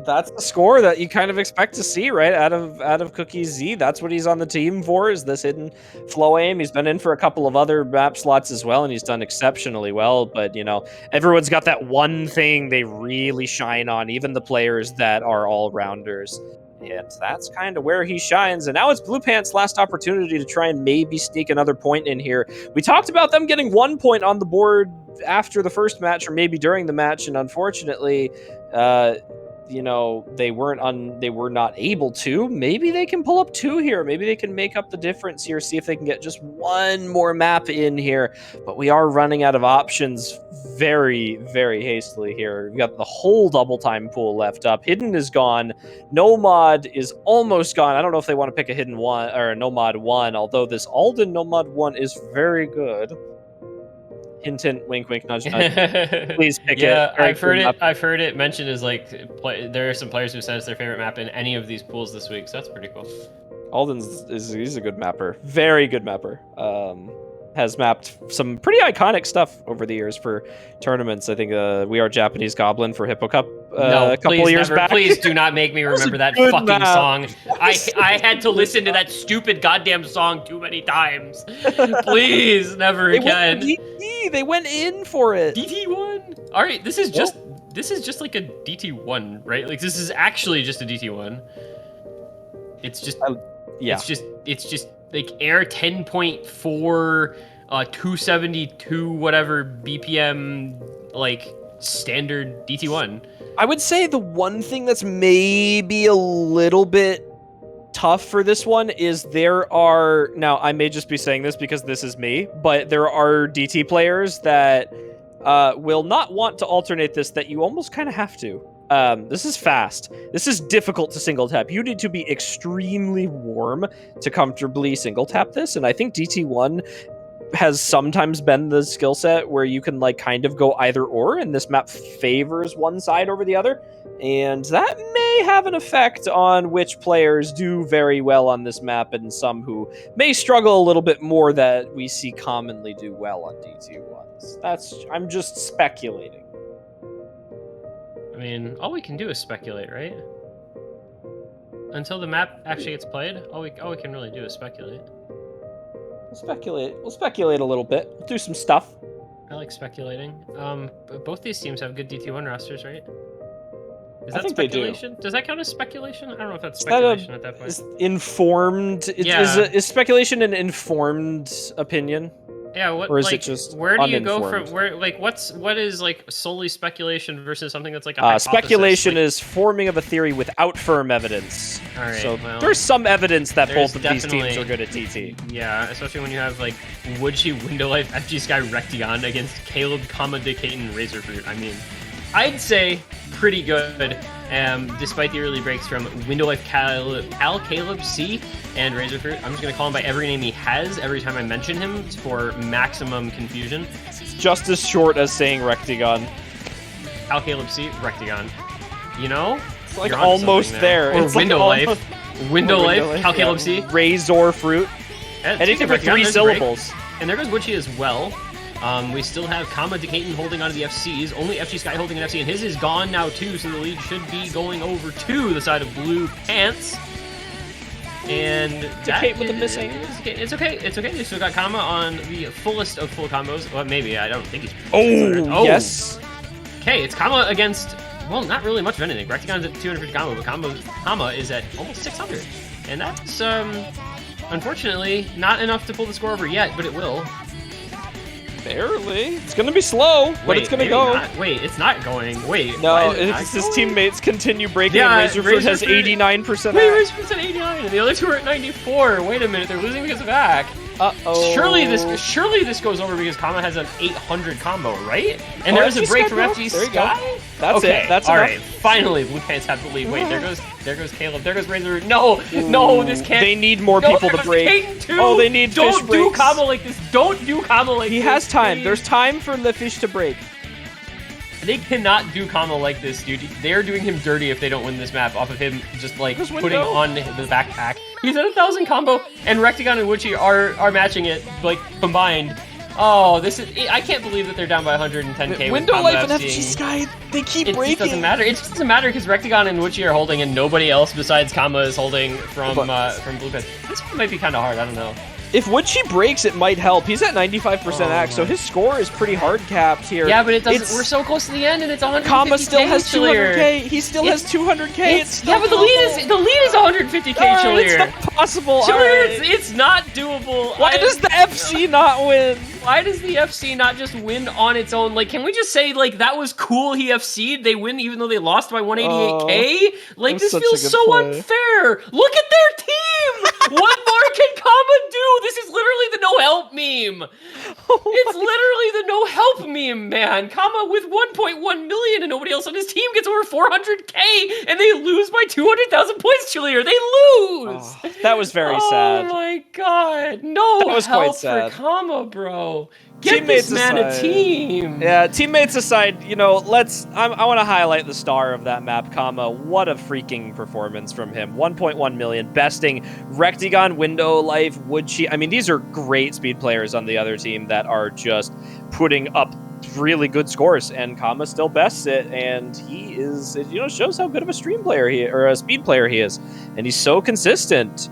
that's the score that you kind of expect to see, right? Out of Cookie Z. That's what he's on the team for, is this hidden flow aim. He's been in for a couple of other map slots as well, and he's done exceptionally well. But, you know, everyone's got that one thing they really shine on, even the players that are all-rounders. And that's kind of where he shines. And now it's Blue Pants' last opportunity to try and maybe sneak another point in here. We talked about them getting 1 point on the board after the first match, or maybe during the match, and unfortunately, you know, they were not able to. Maybe they can pull up 2 here. Maybe they can make up the difference here, see if they can get just 1 more map in here. But we are running out of options very, very hastily here. We've got the whole double time pool left up. Hidden is gone. Nomad is almost gone. I don't know if they want to pick a hidden 1 or a Nomad 1, although this Alden Nomad 1 is very good. Hint, hint, wink, wink, nudge, nudge. Please pick it. Yeah, I've heard it mentioned as, like, there are some players who said it's their favorite map in any of these pools this week, so that's pretty cool. Alden's he's a good mapper. Very good mapper. Has mapped some pretty iconic stuff over the years for tournaments. I think We Are Japanese Goblin for Hippo Cup a couple of years back. Please do not make me remember that fucking song. I had to listen to that stupid goddamn song too many times. Please, never again. They went in for it. DT1. All right, this is just like a DT1, right? Like, this is actually just a DT1. It's just yeah. It's just like Air 10.4 272 whatever BPM like standard DT1. I would say the one thing that's maybe a little bit tough for this one is there are, now I may just be saying this because this is me, but there are DT players that will not want to alternate this, that you almost kind of have to. This is fast. This is difficult to single tap. You need to be extremely warm to comfortably single tap this, and I think DT1 has sometimes been the skill set where you can like kind of go either or, and this map favors one side over the other, and that may have an effect on which players do very well on this map and some who may struggle a little bit more that we see commonly do well on DT1s. I'm just speculating. I mean, all we can do is speculate, right? Until the map actually gets played, all we can really do is speculate. We'll speculate a little bit. We'll do some stuff. I like speculating. Both these teams have good DT1 rosters, right? Is that I think speculation? They do. Does that count as speculation? I don't know if that's speculation at that point. Is informed? Is speculation an informed opinion? Yeah, what, or is like, it just where do you go uninformed? from where? Like, what is like solely speculation versus something that's like a hypothesis? Speculation like, is forming of a theory without firm evidence. All right, so well, there's some evidence that there's both of these teams are good at TT. Yeah, especially when you have like Woodshi, Window Life, FG Sky, Rectigon against Caleb, Decate, and Razorfruit. I mean, I'd say pretty good. Despite the early breaks from Window Life, Caleb C, and Razorfruit. I'm just going to call him by every name he has every time I mention him for maximum confusion. It's just as short as saying Rectigon. Caleb C, Rectigon. You know? It's like almost there. Or it's Window like Life. Window Life, Caleb C. Razorfruit. Anything with 3 syllables. And there goes Woodshi as well. We still have Decaton holding onto the FCs. Only FG Sky holding an FC, and his is gone now too, so the lead should be going over to the side of Blue Pants. And Decate with the missing. It's okay. It's okay. They still got Kama on the fullest of full combos. Well, maybe. I don't think he's... Oh, yes. Okay, it's Kama against... Well, not really much of anything. Rectigon's at 250 combo, but Kama is at almost 600. And that's, unfortunately, not enough to pull the score over yet, but it will. Barely. It's gonna be slow, but it's gonna go. Wait, it's not going. Wait. No, it's his teammates continue breaking, and Razorfruit has 89%. Wait, Razorfruit's at 89, and the other two are at 94. Wait a minute, they're losing because of back. Uh-oh. Surely this goes over because Kama has an 800 combo, right? And there's a break from FG Sky? That's it. That's all enough. right. Finally, Blue Pants have the lead. Wait, there goes Caleb. There goes Razor. No, this can't. They need more people to break. Oh, they need Don't fish do breaks. combo like this. Don't do combo like this. He has time. Please. There's time for the fish to break. They cannot do combo like this, dude. They're doing him dirty if they don't win this map off of him just like putting on the backpack. He's at 1,000 combo, and Rectigon and Woodshi are matching it like combined. Oh, this is... I can't believe that they're down by 110k. Window Life and FG Sky, they keep breaking. It doesn't matter. It just doesn't matter because Rectigon and Woodshi are holding, and nobody else besides Kama is holding from Blue Pants. This one might be kind of hard. I don't know. If Woodshi breaks, it might help. He's at 95% axe, so his score is pretty hard capped here. Yeah, but it doesn't. We're so close to the end, and it's 150k. Kama still has 200k. He still has 200k. Yeah, but the lead is 150k. Chillier. It's not possible. Chillier, it's not doable. Why does the FC not win? Why does the FC not just win on its own? Like, can we just say, like, that was cool, he FC'd, they win even though they lost by 188k? Like, this feels so unfair. Look at their team! What more can Kama do? This is literally the no-help meme. It's literally the no-help meme, man. Kama with 1.1 million and nobody else on his team gets over 400k and they lose by 200,000 points, Chillier. They lose! Oh, that was very sad. Oh my god. No that was help quite sad. for Kama, bro. Get Teammates this man aside. a team. Yeah, teammates aside, you know, I want to highlight the star of that map, Kama. What a freaking performance from him. 1.1 million, besting Rectigon, Window Life, Woodshi. I mean, these are great speed players on the other team that are just putting up really good scores, and Kama still bests it, and he is, you know, shows how good of a stream player a speed player he is, and he's so consistent.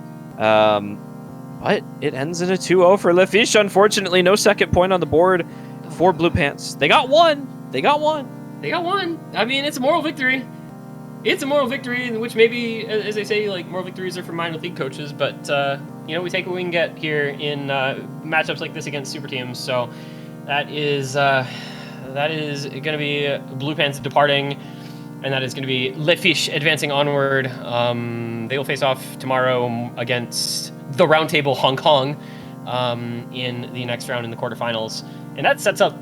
But it ends in a 2-0 for FISHE. Unfortunately, no second point on the board for Blue Pants. They got one. I mean, it's a moral victory. it's a moral victory, which maybe, as they say, like moral victories are for minor league coaches, but we take what we can get here in matchups like this against super teams. So that is going to be Blue Pants departing, and that is going to be FISHE advancing onward. They will face off tomorrow against the Roundtable Hong Kong in the next round in the quarterfinals, and that sets up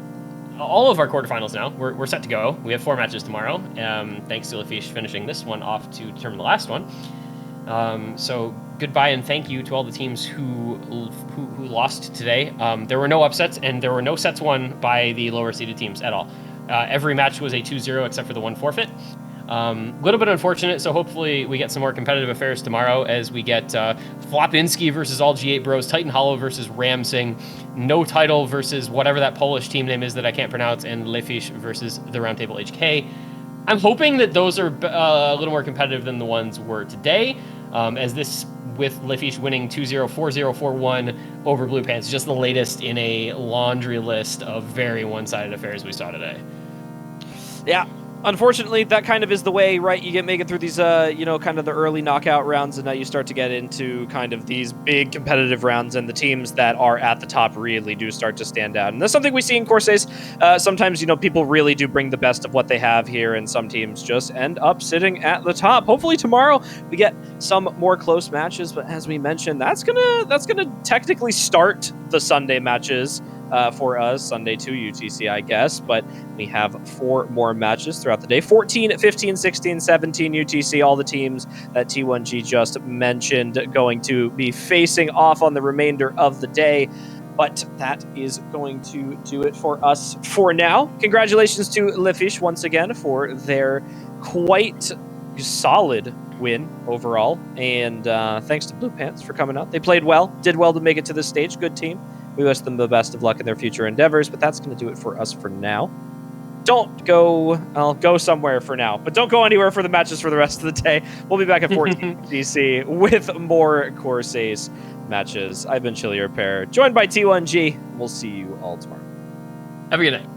all of our quarterfinals now. We're set to go. We have 4 matches tomorrow, thanks to FISHE finishing this one off to determine the last one. So goodbye and thank you to all the teams who lost today. There were no upsets, and there were no sets won by the lower seeded teams at all. Every match was a 2-0 except for the one forfeit. Little bit unfortunate, so hopefully we get some more competitive affairs tomorrow as we get Flopinski versus all G8 Bros, Titan Hollow versus Ramsing, No Title versus whatever that Polish team name is that I can't pronounce, and FISHE versus the Roundtable HK. I'm hoping that those are a little more competitive than the ones were today, as this, with FISHE winning 2-0, 4-0, 4-1 over Blue Pants, just the latest in a laundry list of very one-sided affairs we saw today. Yeah. Unfortunately, that kind of is the way, right? You make it through these, kind of the early knockout rounds, and now you start to get into kind of these big competitive rounds, and the teams that are at the top really do start to stand out. And that's something we see in Corsace. Sometimes, people really do bring the best of what they have here, and some teams just end up sitting at the top. Hopefully tomorrow we get some more close matches, but as we mentioned, that's gonna technically start the Sunday matches. For us, Sunday to UTC, I guess, but we have 4 more matches throughout the day. 14, 15, 16, 17 UTC, all the teams that T1G just mentioned going to be facing off on the remainder of the day. But that is going to do it for us for now. Congratulations to FISHE once again for their quite solid win overall. And thanks to Blue Pants for coming out. They played well, did well to make it to this stage. Good team. We wish them the best of luck in their future endeavors, but that's going to do it for us for now. I'll go somewhere for now, but don't go anywhere for the matches for the rest of the day. We'll be back at 14 DC with more Corsace matches. I've been Chili Repair, joined by T1G. We'll see you all tomorrow. Have a good night.